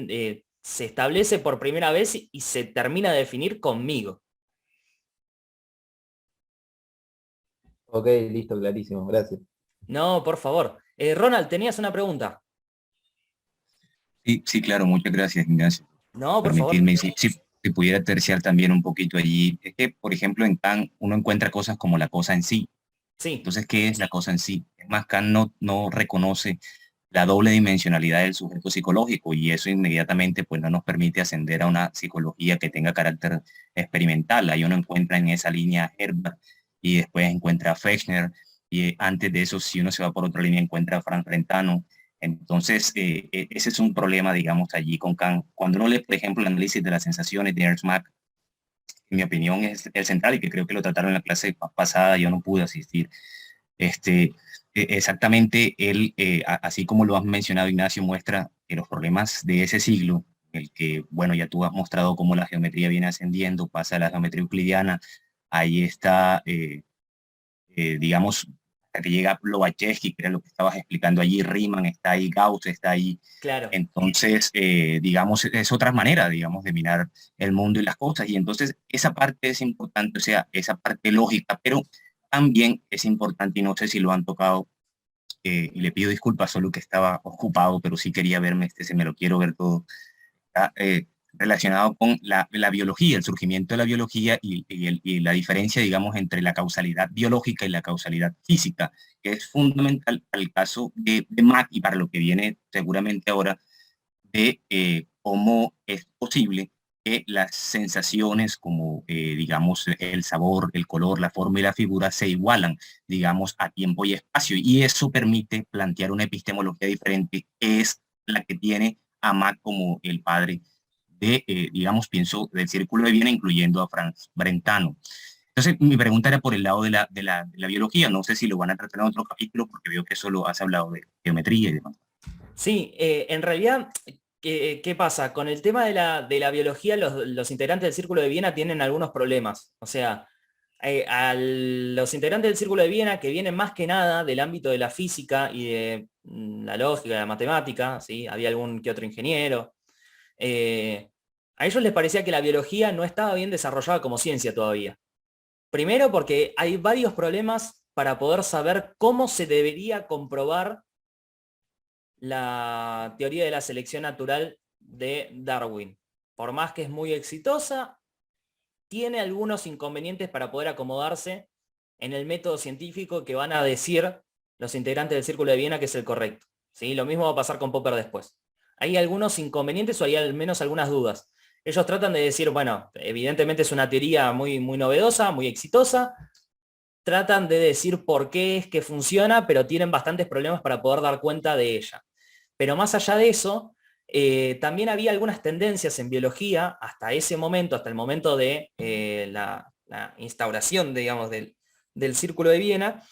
Speaker 1: se establece por primera vez y se termina de definir conmigo.
Speaker 5: Ok, listo, clarísimo, gracias.
Speaker 1: No, por favor. Ronald, tenías una pregunta.
Speaker 6: Sí, sí, claro, muchas gracias, Ignacio.
Speaker 1: No, por favor.
Speaker 6: Permitirme, si pudiera terciar también un poquito allí. Es que, por ejemplo, en Kant uno encuentra cosas como la cosa en sí.
Speaker 1: Sí.
Speaker 6: Entonces, ¿qué es la cosa en sí? Es más, Kant no reconoce la doble dimensionalidad del sujeto psicológico y eso inmediatamente pues no nos permite ascender a una psicología que tenga carácter experimental. Ahí uno encuentra en esa línea Herbart y después encuentra a Fechner y antes de eso, si uno se va por otra línea, encuentra a Frank Brentano. Entonces, ese es un problema, digamos, allí con Kant. Cuando uno lee, por ejemplo, el análisis de las sensaciones de Ernst Mach, en mi opinión es el central y que creo que lo trataron en la clase pasada, yo no pude asistir. Exactamente, él, así como lo has mencionado, Ignacio, muestra que los problemas de ese siglo, el que, bueno, ya tú has mostrado cómo la geometría viene ascendiendo, pasa a la geometría euclidiana, ahí está, digamos, hasta que llega Lobachevsky, que era lo que estabas explicando allí, Riemann está ahí, Gauss está ahí.
Speaker 1: Claro.
Speaker 6: Entonces, digamos, es otra manera, digamos, de mirar el mundo y las cosas. Y entonces esa parte es importante, o sea, esa parte lógica, pero también es importante, y no sé si lo han tocado, y le pido disculpas, solo que estaba ocupado, pero sí quería verme, se me lo quiero ver todo, está, relacionado con la biología, el surgimiento de la biología y la diferencia, digamos, entre la causalidad biológica y la causalidad física, que es fundamental para el caso de Mach y para lo que viene seguramente ahora de cómo es posible que las sensaciones como, digamos, el sabor, el color, la forma y la figura se igualan, digamos, a tiempo y espacio. Y eso permite plantear una epistemología diferente, que es la que tiene a Mach como el padre de, digamos, pienso, del Círculo de Viena, incluyendo a Franz Brentano. Entonces, mi pregunta era por el lado de la biología. No sé si lo van a tratar en otro capítulo, porque veo que solo has hablado de geometría y demás.
Speaker 1: Sí, en realidad, ¿qué pasa? Con el tema de la biología, los integrantes del Círculo de Viena tienen algunos problemas. O sea, a los integrantes del Círculo de Viena, que vienen más que nada del ámbito de la física y de la lógica, la matemática, ¿sí? Había algún que otro ingeniero. A ellos les parecía que la biología no estaba bien desarrollada como ciencia todavía. Primero porque hay varios problemas para poder saber cómo se debería comprobar la teoría de la selección natural de Darwin. Por más que es muy exitosa, tiene algunos inconvenientes para poder acomodarse en el método científico que van a decir los integrantes del Círculo de Viena que es el correcto. ¿Sí? Lo mismo va a pasar con Popper después. Hay algunos inconvenientes o hay al menos algunas dudas. Ellos tratan de decir, bueno, evidentemente es una teoría muy, muy novedosa, muy exitosa. Tratan de decir por qué es que funciona, pero tienen bastantes problemas para poder dar cuenta de ella. Pero más allá de eso, también había algunas tendencias en biología hasta ese momento, hasta el momento de la instauración, digamos, del Círculo de Viena,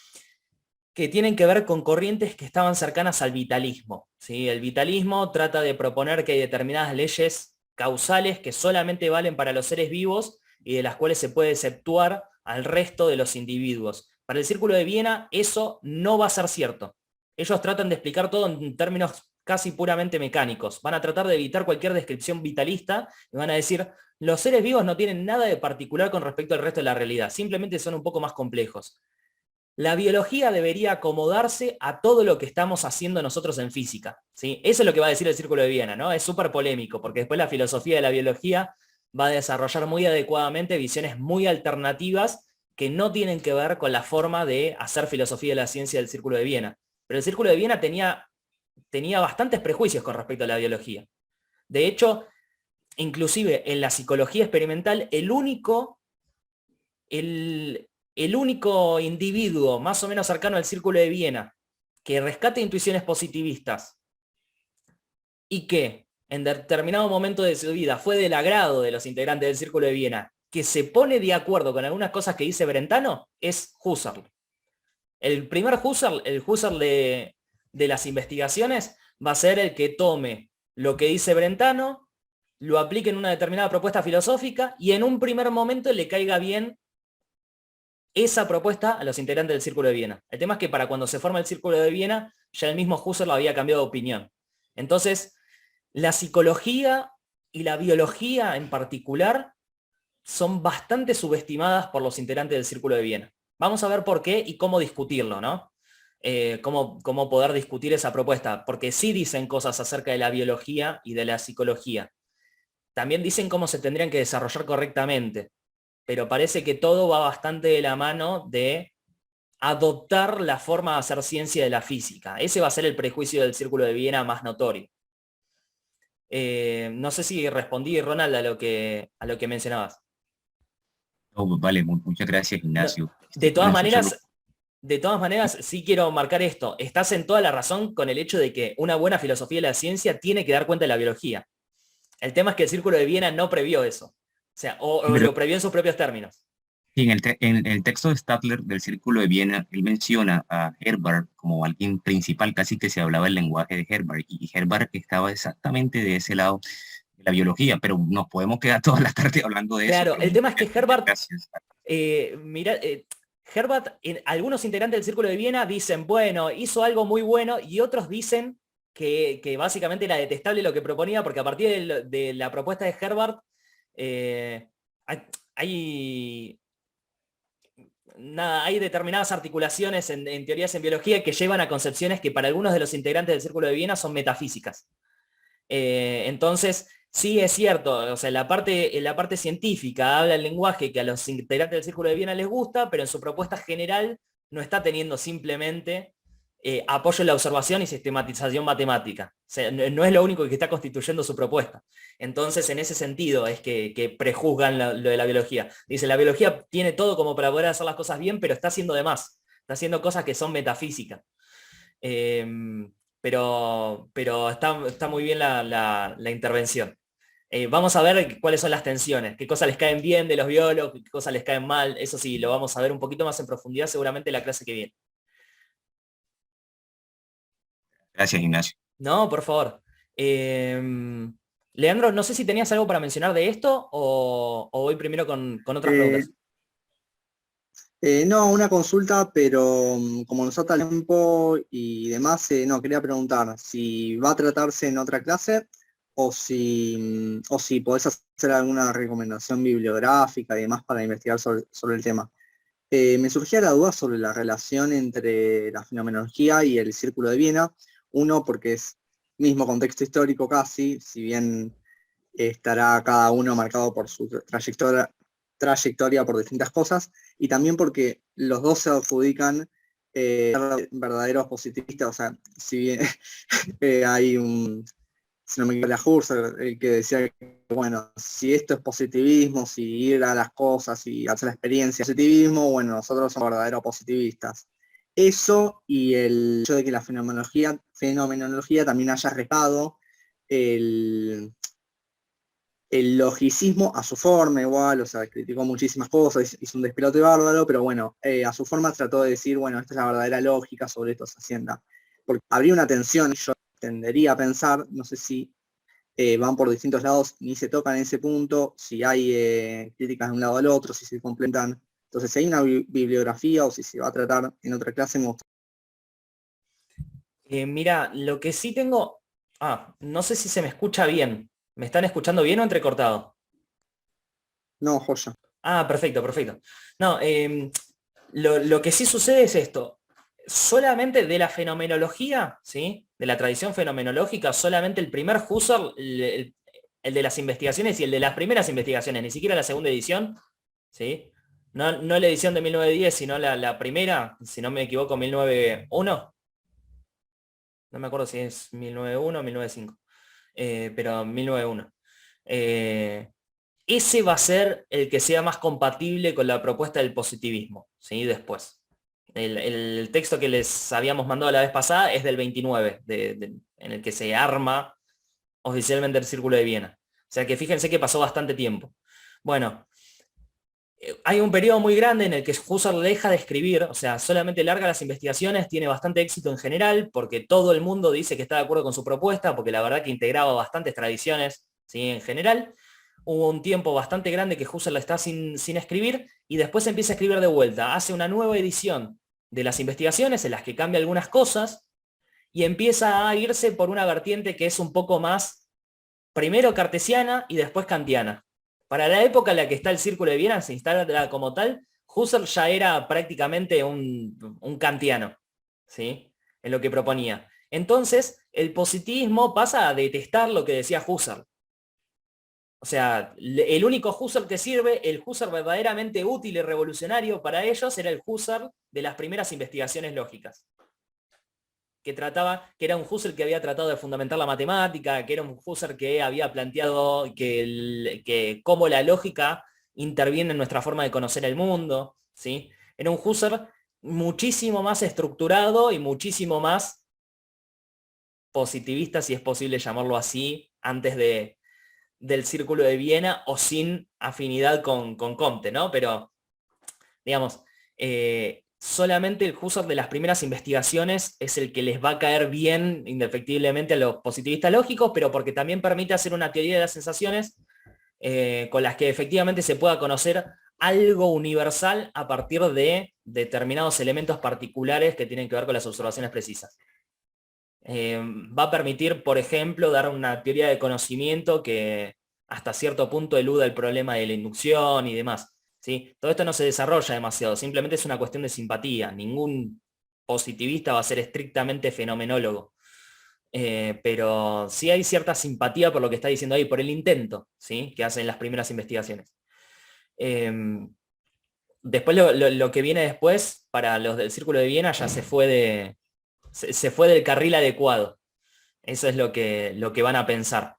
Speaker 1: que tienen que ver con corrientes que estaban cercanas al vitalismo. ¿Sí? El vitalismo trata de proponer que hay determinadas leyes causales que solamente valen para los seres vivos y de las cuales se puede exceptuar al resto de los individuos. Para el Círculo de Viena eso no va a ser cierto. Ellos tratan de explicar todo en términos casi puramente mecánicos. Van a tratar de evitar cualquier descripción vitalista y van a decir, los seres vivos no tienen nada de particular con respecto al resto de la realidad, simplemente son un poco más complejos. La biología debería acomodarse a todo lo que estamos haciendo nosotros en física. ¿Sí? Eso es lo que va a decir el Círculo de Viena, ¿no? Es súper polémico, porque después la filosofía de la biología va a desarrollar muy adecuadamente visiones muy alternativas que no tienen que ver con la forma de hacer filosofía de la ciencia del Círculo de Viena. Pero el Círculo de Viena tenía bastantes prejuicios con respecto a la biología. De hecho, inclusive en la psicología experimental, el único individuo más o menos cercano al Círculo de Viena que rescate intuiciones positivistas y que en determinado momento de su vida fue del agrado de los integrantes del Círculo de Viena, que se pone de acuerdo con algunas cosas que dice Brentano, es Husserl. El primer Husserl, el Husserl de las investigaciones, va a ser el que tome lo que dice Brentano, lo aplique en una determinada propuesta filosófica y en un primer momento le caiga bien esa propuesta a los integrantes del Círculo de Viena. El tema es que para cuando se forma el Círculo de Viena, ya el mismo Husserl había cambiado de opinión. Entonces, la psicología y la biología en particular son bastante subestimadas por los integrantes del Círculo de Viena. Vamos a ver por qué y cómo discutirlo, ¿no? Cómo poder discutir esa propuesta, porque sí dicen cosas acerca de la biología y de la psicología. También dicen cómo se tendrían que desarrollar correctamente, pero parece que todo va bastante de la mano de adoptar la forma de hacer ciencia de la física. Ese va a ser el prejuicio del Círculo de Viena más notorio. No sé si respondí, Ronald, a lo que mencionabas.
Speaker 6: Oh, vale, muchas gracias, Ignacio.
Speaker 1: De todas maneras, De todas maneras, sí quiero marcar esto. Estás en toda la razón con el hecho de que una buena filosofía de la ciencia tiene que dar cuenta de la biología. El tema es que el Círculo de Viena no previó eso. O sea, o
Speaker 6: Pero
Speaker 1: lo previó en sus propios términos.
Speaker 6: en el texto de Stadler del Círculo de Viena, él menciona a Herbart como alguien principal, casi que se hablaba el lenguaje de Herbart, y Herbart estaba exactamente de ese lado de la biología, pero nos podemos quedar toda la tarde hablando de eso.
Speaker 1: Claro,
Speaker 6: Pero
Speaker 1: el tema es que Herbart,
Speaker 6: gracias.
Speaker 1: mira, Herbart, algunos integrantes del Círculo de Viena dicen, bueno, hizo algo muy bueno, y otros dicen que básicamente era detestable lo que proponía, porque a partir de la propuesta de Herbart, hay, hay- nada, hay determinadas articulaciones en teorías en biología que llevan a concepciones que para algunos de los integrantes del Círculo de Viena son metafísicas. Entonces, sí es cierto, o sea, en la parte científica habla el lenguaje que a los integrantes del Círculo de Viena les gusta, pero en su propuesta general no está teniendo simplemente apoyo en la observación y sistematización matemática. O sea, no es lo único que está constituyendo su propuesta. Entonces, en ese sentido es que prejuzgan lo de la biología. Dice, la biología tiene todo como para poder hacer las cosas bien, pero está haciendo de más. Está haciendo cosas que son metafísicas. Pero está muy bien la intervención. Vamos a ver cuáles son las tensiones, qué cosas les caen bien de los biólogos, qué cosas les caen mal. Eso sí, lo vamos a ver un poquito más en profundidad seguramente en la clase que viene.
Speaker 6: Gracias, Ignacio.
Speaker 1: No, por favor. Leandro, no sé si tenías algo para mencionar de esto o voy primero con otras
Speaker 4: Eh,
Speaker 1: preguntas.
Speaker 4: no, una consulta, pero como nos falta tiempo y demás, no, quería preguntar si va a tratarse en otra clase o si podés hacer alguna recomendación bibliográfica y demás para investigar sobre el tema. Me surgía la duda sobre la relación entre la fenomenología y el Círculo de Viena. Uno, porque es mismo contexto histórico casi, si bien estará cada uno marcado por su trayectoria por distintas cosas, y también porque los dos se adjudican verdaderos positivistas, o sea, si bien hay un, si no me equivoco, Husserl, el que decía que, bueno, si esto es positivismo, si ir a las cosas y hacer la experiencia positivismo, bueno, nosotros somos verdaderos positivistas. Eso y el hecho de que la fenomenología también haya restado el logicismo a su forma igual, o sea, criticó muchísimas cosas, hizo un despelote bárbaro, pero bueno, a su forma trató de decir, bueno, esta es la verdadera lógica, sobre esto se asienta. Porque habría una tensión, yo tendería a pensar, no sé si van por distintos lados, ni se tocan en ese punto, si hay críticas de un lado al otro, si se complementan. Entonces, si hay una bibliografía o si se va a tratar en otra clase, me gusta.
Speaker 1: Mira, lo que sí tengo... no sé si se me escucha bien. ¿Me están escuchando bien o entrecortado?
Speaker 4: No, joya.
Speaker 1: Perfecto, perfecto. No, lo que sí sucede es esto. Solamente de la fenomenología, ¿sí? De la tradición fenomenológica, solamente el primer Husserl, el de las investigaciones y el de las primeras investigaciones, ni siquiera la segunda edición, ¿sí? No la edición de 1910, sino la primera, si no me equivoco, 1901. No me acuerdo si es 1901 o 1905, pero 1901. Ese va a ser el que sea más compatible con la propuesta del positivismo, ¿sí? Después. El texto que les habíamos mandado la vez pasada es del 29, en el que se arma oficialmente el Círculo de Viena. O sea que fíjense que pasó bastante tiempo. Bueno, hay un periodo muy grande en el que Husserl deja de escribir, o sea, solamente larga las investigaciones, tiene bastante éxito en general, porque todo el mundo dice que está de acuerdo con su propuesta, porque la verdad que integraba bastantes tradiciones, ¿sí? En general. Hubo un tiempo bastante grande que Husserl está sin escribir, y después empieza a escribir de vuelta. Hace una nueva edición de las investigaciones en las que cambia algunas cosas, y empieza a irse por una vertiente que es un poco más, primero cartesiana y después kantiana. Para la época en la que está el Círculo de Viena, se instala como tal, Husserl ya era prácticamente un kantiano, ¿sí? En lo que proponía. Entonces, el positivismo pasa a detestar lo que decía Husserl. O sea, el único Husserl que sirve, el Husserl verdaderamente útil y revolucionario para ellos, era el Husserl de las primeras investigaciones lógicas. Que era un Husserl que había tratado de fundamentar la matemática, que era un Husserl que había planteado que cómo la lógica interviene en nuestra forma de conocer el mundo, ¿sí? Era un Husserl muchísimo más estructurado y muchísimo más positivista, si es posible llamarlo así, antes del Círculo de Viena, o sin afinidad con Comte, ¿no? Pero, digamos, solamente el Husserl de las primeras investigaciones es el que les va a caer bien indefectiblemente a los positivistas lógicos, pero porque también permite hacer una teoría de las sensaciones con las que efectivamente se pueda conocer algo universal a partir de determinados elementos particulares que tienen que ver con las observaciones precisas. Va a permitir, por ejemplo, dar una teoría de conocimiento que hasta cierto punto eluda el problema de la inducción y demás, ¿sí? Todo esto no se desarrolla demasiado, simplemente es una cuestión de simpatía. Ningún positivista va a ser estrictamente fenomenólogo. Pero sí hay cierta simpatía por lo que está diciendo ahí, por el intento, ¿sí?, que hacen las primeras investigaciones. Después lo que viene después, para los del Círculo de Viena, ya se fue del carril adecuado. Eso es lo que van a pensar.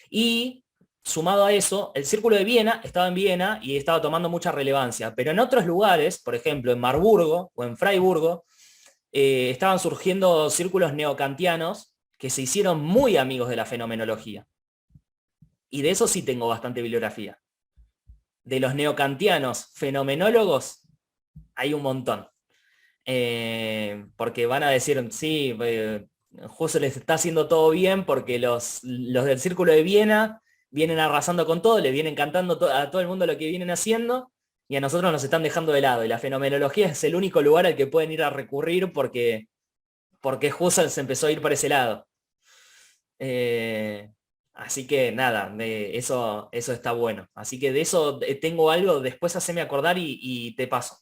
Speaker 1: Y sumado a eso, el Círculo de Viena estaba en Viena y estaba tomando mucha relevancia, pero en otros lugares, por ejemplo en Marburgo o en Freiburgo, estaban surgiendo círculos neocantianos que se hicieron muy amigos de la fenomenología. Y de eso sí tengo bastante bibliografía. De los neocantianos fenomenólogos hay un montón. Porque van a decir, sí, Husserl les está haciendo todo bien porque los del Círculo de Viena vienen arrasando con todo, le vienen cantando a todo el mundo lo que vienen haciendo, y a nosotros nos están dejando de lado. Y la fenomenología es el único lugar al que pueden ir a recurrir porque Husserl se empezó a ir por ese lado. Así que nada, eso está bueno. Así que de eso tengo algo, después haceme acordar y te paso.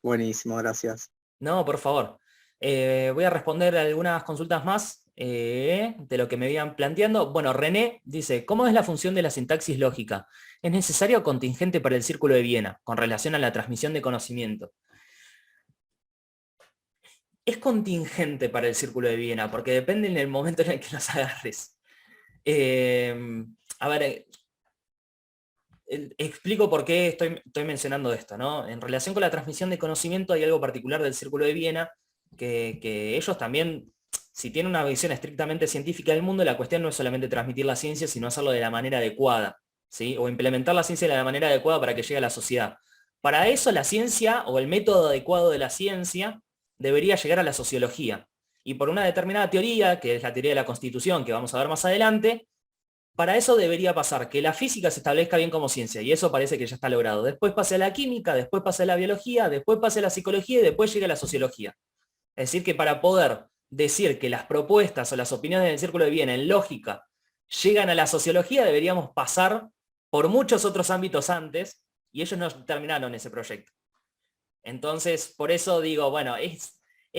Speaker 4: Buenísimo, gracias.
Speaker 1: No, por favor. Voy a responder algunas consultas más de lo que me habían planteando. Bueno, René dice, ¿cómo es la función de la sintaxis lógica? ¿Es necesario o contingente para el Círculo de Viena con relación a la transmisión de conocimiento? Es contingente para el Círculo de Viena, porque depende en el momento en el que los agarres. A ver, explico por qué estoy mencionando esto, ¿no? En relación con la transmisión de conocimiento hay algo particular del Círculo de Viena, que ellos también, si tienen una visión estrictamente científica del mundo, la cuestión no es solamente transmitir la ciencia, sino hacerlo de la manera adecuada, ¿sí? O implementar la ciencia de la manera adecuada para que llegue a la sociedad. Para eso la ciencia, o el método adecuado de la ciencia, debería llegar a la sociología. Y por una determinada teoría, que es la teoría de la Constitución, que vamos a ver más adelante, para eso debería pasar que la física se establezca bien como ciencia, y eso parece que ya está logrado. Después pase a la química, después pase a la biología, después pase a la psicología y después llega a la sociología. Es decir, que para poder decir que las propuestas o las opiniones del Círculo de Viena en lógica llegan a la sociología, deberíamos pasar por muchos otros ámbitos antes, y ellos no terminaron ese proyecto. Entonces, por eso digo, bueno, es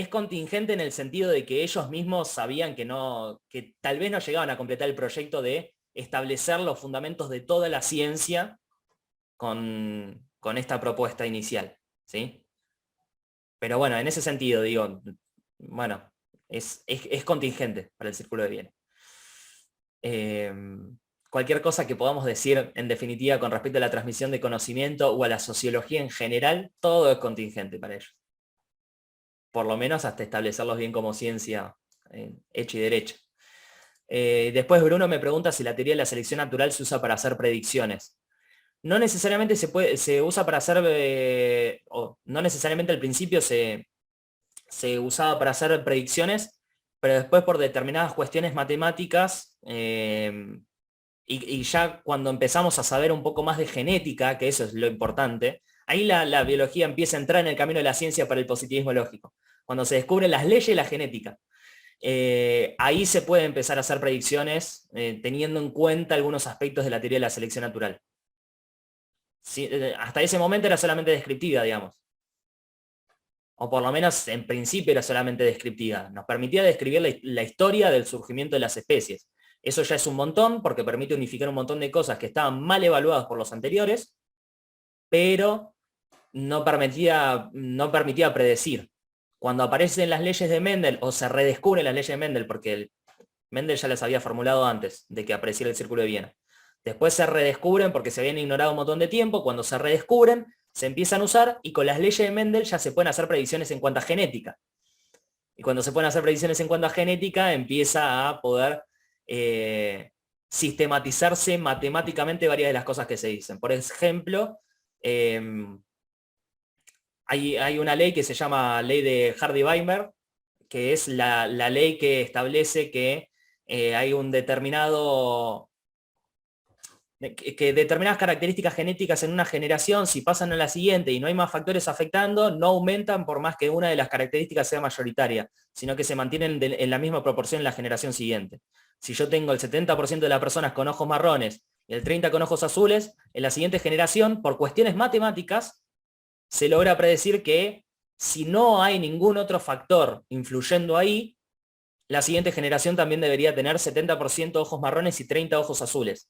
Speaker 1: contingente en el sentido de que ellos mismos sabían que tal vez no llegaban a completar el proyecto de establecer los fundamentos de toda la ciencia con esta propuesta inicial, ¿sí? Pero bueno, en ese sentido, digo, bueno, es contingente para el Círculo de Viena. Cualquier cosa que podamos decir, en definitiva, con respecto a la transmisión de conocimiento o a la sociología en general, todo es contingente para ellos. Por lo menos hasta establecerlos bien como ciencia hecha y derecha. Después Bruno me pregunta si la teoría de la selección natural se usa para hacer predicciones. No necesariamente se usa para hacer, o no necesariamente al principio se usaba para hacer predicciones, pero después por determinadas cuestiones matemáticas, y ya cuando empezamos a saber un poco más de genética, que eso es lo importante, ahí la biología empieza a entrar en el camino de la ciencia para el positivismo lógico. Cuando se descubren las leyes de la genética. Ahí se puede empezar a hacer predicciones teniendo en cuenta algunos aspectos de la teoría de la selección natural. Sí, hasta ese momento era solamente descriptiva, digamos. O por lo menos en principio era solamente descriptiva. Nos permitía describir la historia del surgimiento de las especies. Eso ya es un montón porque permite unificar un montón de cosas que estaban mal evaluadas por los anteriores, pero no permitía predecir. Cuando aparecen las leyes de Mendel, o se redescubren las leyes de Mendel, porque Mendel ya las había formulado antes de que apareciera el Círculo de Viena. Después se redescubren porque se habían ignorado un montón de tiempo. Cuando se redescubren, se empiezan a usar y con las leyes de Mendel ya se pueden hacer predicciones en cuanto a genética. Y cuando se pueden hacer predicciones en cuanto a genética, empieza a poder sistematizarse matemáticamente varias de las cosas que se dicen. Por ejemplo, hay una ley que se llama ley de Hardy-Weinberg, que es la ley que establece que hay un determinado... que determinadas características genéticas en una generación, si pasan a la siguiente y no hay más factores afectando, no aumentan por más que una de las características sea mayoritaria, sino que se mantienen en la misma proporción en la generación siguiente. Si yo tengo el 70% de las personas con ojos marrones y el 30% con ojos azules, en la siguiente generación, por cuestiones matemáticas, se logra predecir que si no hay ningún otro factor influyendo ahí, la siguiente generación también debería tener 70% ojos marrones y 30% ojos azules.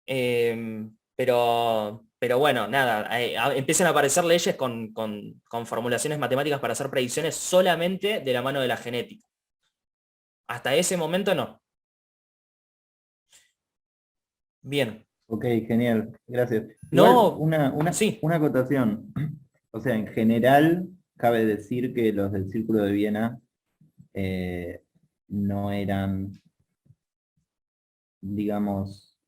Speaker 1: Pero bueno, nada, empiezan a aparecer leyes con formulaciones matemáticas para hacer predicciones solamente de la mano de la genética. Hasta ese momento no. Bien.
Speaker 5: Ok, genial, gracias.
Speaker 1: No,
Speaker 5: Igual,
Speaker 1: sí.
Speaker 5: una acotación. O sea, en general, cabe decir que los del Círculo de Viena no eran, digamos,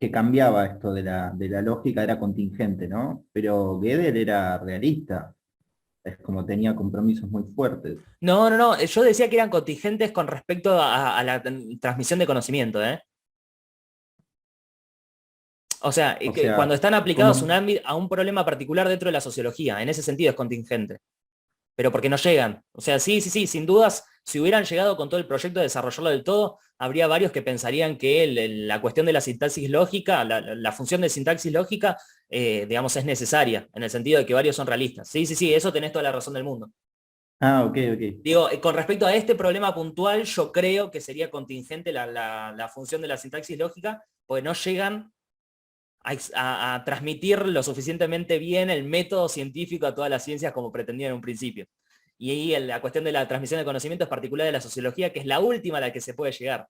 Speaker 5: que cambiaba esto de la lógica, era contingente, ¿no? Pero Gödel era realista, es como tenía compromisos muy fuertes.
Speaker 1: No, yo decía que eran contingentes con respecto a la transmisión de conocimiento, ¿eh? O sea, cuando están aplicados a un problema particular dentro de la sociología, en ese sentido es contingente. Pero porque no llegan. O sea, sí, sin dudas, si hubieran llegado con todo el proyecto de desarrollarlo del todo, habría varios que pensarían que la cuestión de la sintaxis lógica, la función de sintaxis lógica, digamos, es necesaria, en el sentido de que varios son realistas. Sí, eso tenés toda la razón del mundo.
Speaker 5: Ah, ok.
Speaker 1: Digo, con respecto a este problema puntual, yo creo que sería contingente la función de la sintaxis lógica, porque no llegan a transmitir lo suficientemente bien el método científico a todas las ciencias como pretendían en un principio. Y ahí la cuestión de la transmisión de conocimiento es particular de la sociología, que es la última a la que se puede llegar.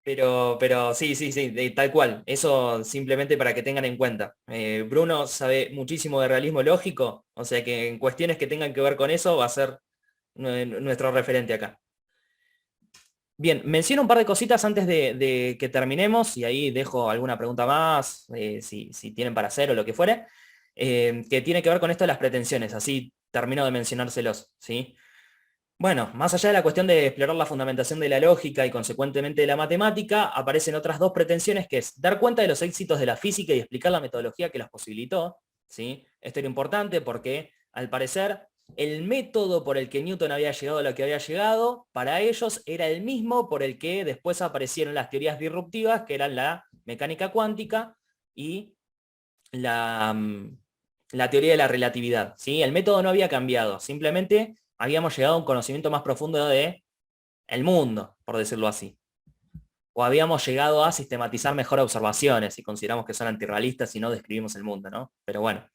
Speaker 1: Pero sí, tal cual. Eso simplemente para que tengan en cuenta. Bruno sabe muchísimo de realismo lógico, o sea que en cuestiones que tengan que ver con eso va a ser nuestro referente acá. Bien, menciono un par de cositas antes de que terminemos y ahí dejo alguna pregunta más, si tienen para hacer o lo que fuere, que tiene que ver con esto de las pretensiones, así termino de mencionárselos, ¿sí? Bueno, más allá de la cuestión de explorar la fundamentación de la lógica y consecuentemente de la matemática, aparecen otras dos pretensiones, que es dar cuenta de los éxitos de la física y explicar la metodología que las posibilitó, ¿sí? Esto era importante porque, al parecer, el método por el que Newton había llegado a lo que había llegado, para ellos era el mismo por el que después aparecieron las teorías disruptivas, que eran la mecánica cuántica y la teoría de la relatividad, ¿sí? El método no había cambiado, simplemente habíamos llegado a un conocimiento más profundo de el mundo, por decirlo así. O habíamos llegado a sistematizar mejor observaciones, si consideramos que son antirrealistas y no describimos el mundo, ¿no? Pero bueno.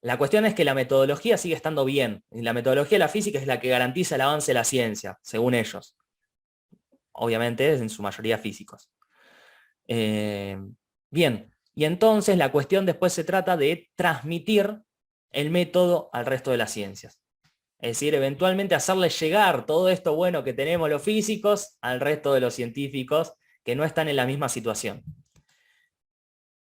Speaker 1: La cuestión es que la metodología sigue estando bien. Y la metodología de la física es la que garantiza el avance de la ciencia, según ellos. Obviamente, en su mayoría físicos. Bien, y entonces la cuestión después se trata de transmitir el método al resto de las ciencias. Es decir, eventualmente hacerle llegar todo esto bueno que tenemos los físicos al resto de los científicos que no están en la misma situación.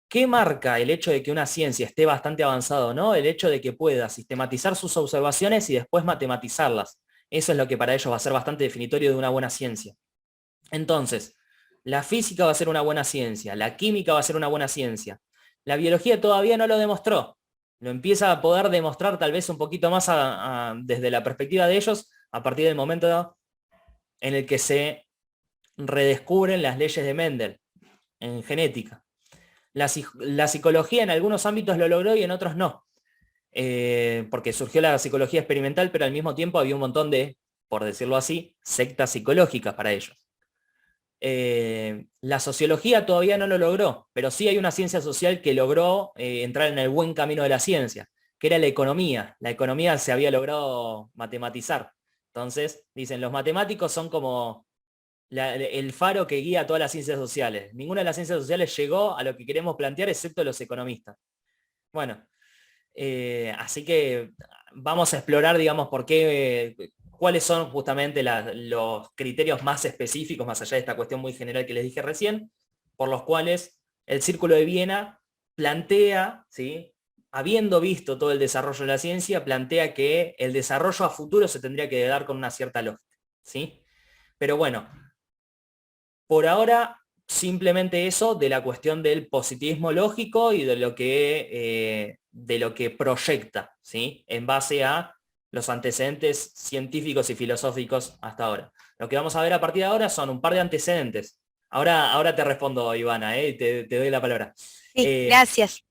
Speaker 1: ¿Qué marca el hecho de que una ciencia esté bastante avanzada o no? El hecho de que pueda sistematizar sus observaciones y después matematizarlas. Eso es lo que para ellos va a ser bastante definitorio de una buena ciencia. Entonces, la física va a ser una buena ciencia, la química va a ser una buena ciencia. La biología todavía no lo demostró. Lo empieza a poder demostrar tal vez un poquito más desde la perspectiva de ellos a partir del momento en el que se redescubren las leyes de Mendel en genética. La psicología en algunos ámbitos lo logró y en otros no. Porque surgió la psicología experimental, pero al mismo tiempo había un montón de, por decirlo así, sectas psicológicas para ellos. La sociología todavía no lo logró, pero sí hay una ciencia social que logró entrar en el buen camino de la ciencia, que era la economía. La economía se había logrado matematizar. Entonces, dicen, los matemáticos son como el faro que guía a todas las ciencias sociales. Ninguna de las ciencias sociales llegó a lo que queremos plantear excepto los economistas. Bueno, así que vamos a explorar, digamos, cuáles son justamente los criterios más específicos, más allá de esta cuestión muy general que les dije recién, por los cuales el Círculo de Viena plantea, ¿sí?, habiendo visto todo el desarrollo de la ciencia, plantea que el desarrollo a futuro se tendría que dar con una cierta lógica, ¿sí? Pero bueno, por ahora simplemente eso de la cuestión del positivismo lógico y de lo que proyecta, ¿sí?, en base a los antecedentes científicos y filosóficos hasta ahora. Lo que vamos a ver a partir de ahora son un par de antecedentes. Ahora te respondo, Ivana, te doy la palabra.
Speaker 7: Sí, gracias.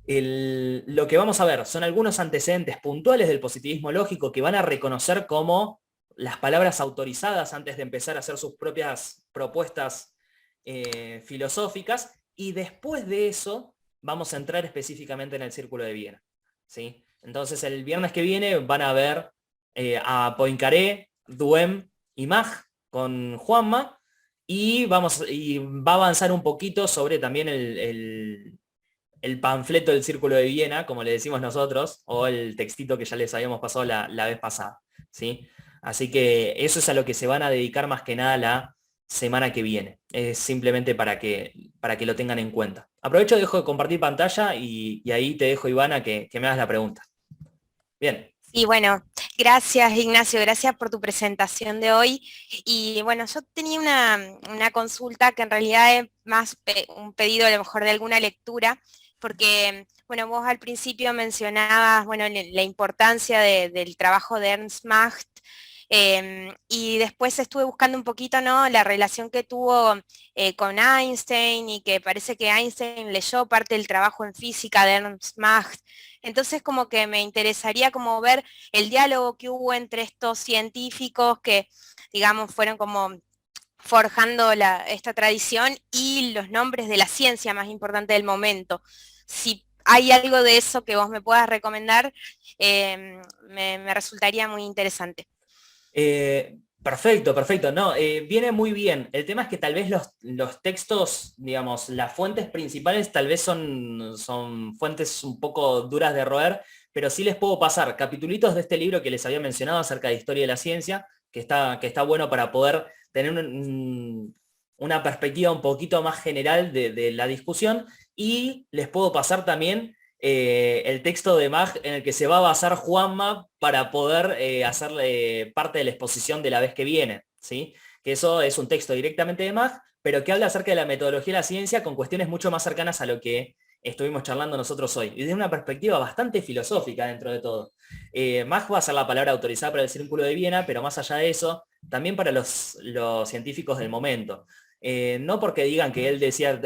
Speaker 1: Lo que vamos a ver son algunos antecedentes puntuales del positivismo lógico que van a reconocer como las palabras autorizadas antes de empezar a hacer sus propias propuestas filosóficas, y después de eso vamos a entrar específicamente en el Círculo de Viena, ¿sí? Entonces el viernes que viene van a ver a Poincaré, Duhem y Mach con Juanma, y va a avanzar un poquito sobre también el panfleto del Círculo de Viena, como le decimos nosotros, o el textito que ya les habíamos pasado la vez pasada, ¿sí? Así que eso es a lo que se van a dedicar más que nada la semana que viene. Es simplemente para que lo tengan en cuenta. Aprovecho, dejo de compartir pantalla y ahí te dejo, Ivana, que me hagas la pregunta. Bien.
Speaker 7: Y bueno, gracias Ignacio, gracias por tu presentación de hoy. Y bueno, yo tenía una consulta que en realidad es más un pedido a lo mejor de alguna lectura, porque bueno, vos al principio mencionabas, bueno, la importancia del trabajo de Ernst Mach, y después estuve buscando un poquito, ¿no?, la relación que tuvo con Einstein, y que parece que Einstein leyó parte del trabajo en física de Ernst Mach. Entonces como que me interesaría como ver el diálogo que hubo entre estos científicos que, digamos, fueron como forjando esta tradición, y los nombres de la ciencia más importante del momento. Si hay algo de eso que vos me puedas recomendar, me resultaría muy interesante.
Speaker 1: Perfecto, no, viene muy bien. El tema es que tal vez los textos, digamos, las fuentes principales tal vez son fuentes un poco duras de roer, pero sí les puedo pasar capitulitos de este libro que les había mencionado acerca de historia de la ciencia, que está bueno para poder tener una perspectiva un poquito más general de la discusión, y les puedo pasar también el texto de Mach en el que se va a basar Juanma para poder hacerle parte de la exposición de la vez que viene, ¿sí? Que eso es un texto directamente de Mach, pero que habla acerca de la metodología de la ciencia con cuestiones mucho más cercanas a lo que estuvimos charlando nosotros hoy, y desde una perspectiva bastante filosófica dentro de todo. Mach va a ser la palabra autorizada para el Círculo de Viena, pero más allá de eso, también para los científicos del momento. No porque digan que él decía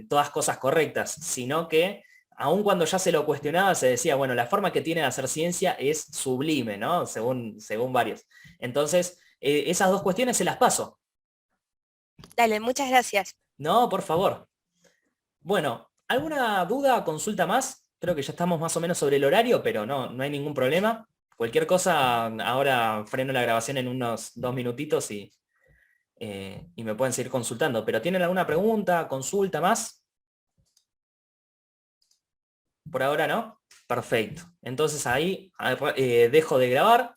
Speaker 1: todas cosas correctas, sino que aun cuando ya se lo cuestionaba, se decía, bueno, la forma que tiene de hacer ciencia es sublime, ¿no? Según varios. Entonces, esas dos cuestiones se las paso.
Speaker 7: Dale, muchas gracias.
Speaker 1: No, por favor. Bueno, ¿alguna duda, consulta más? Creo que ya estamos más o menos sobre el horario, pero no hay ningún problema. Cualquier cosa, ahora freno la grabación en unos 2 minutitos y me pueden seguir consultando. ¿Pero tienen alguna pregunta, consulta más? Por ahora no. Perfecto. Entonces ahí dejo de grabar.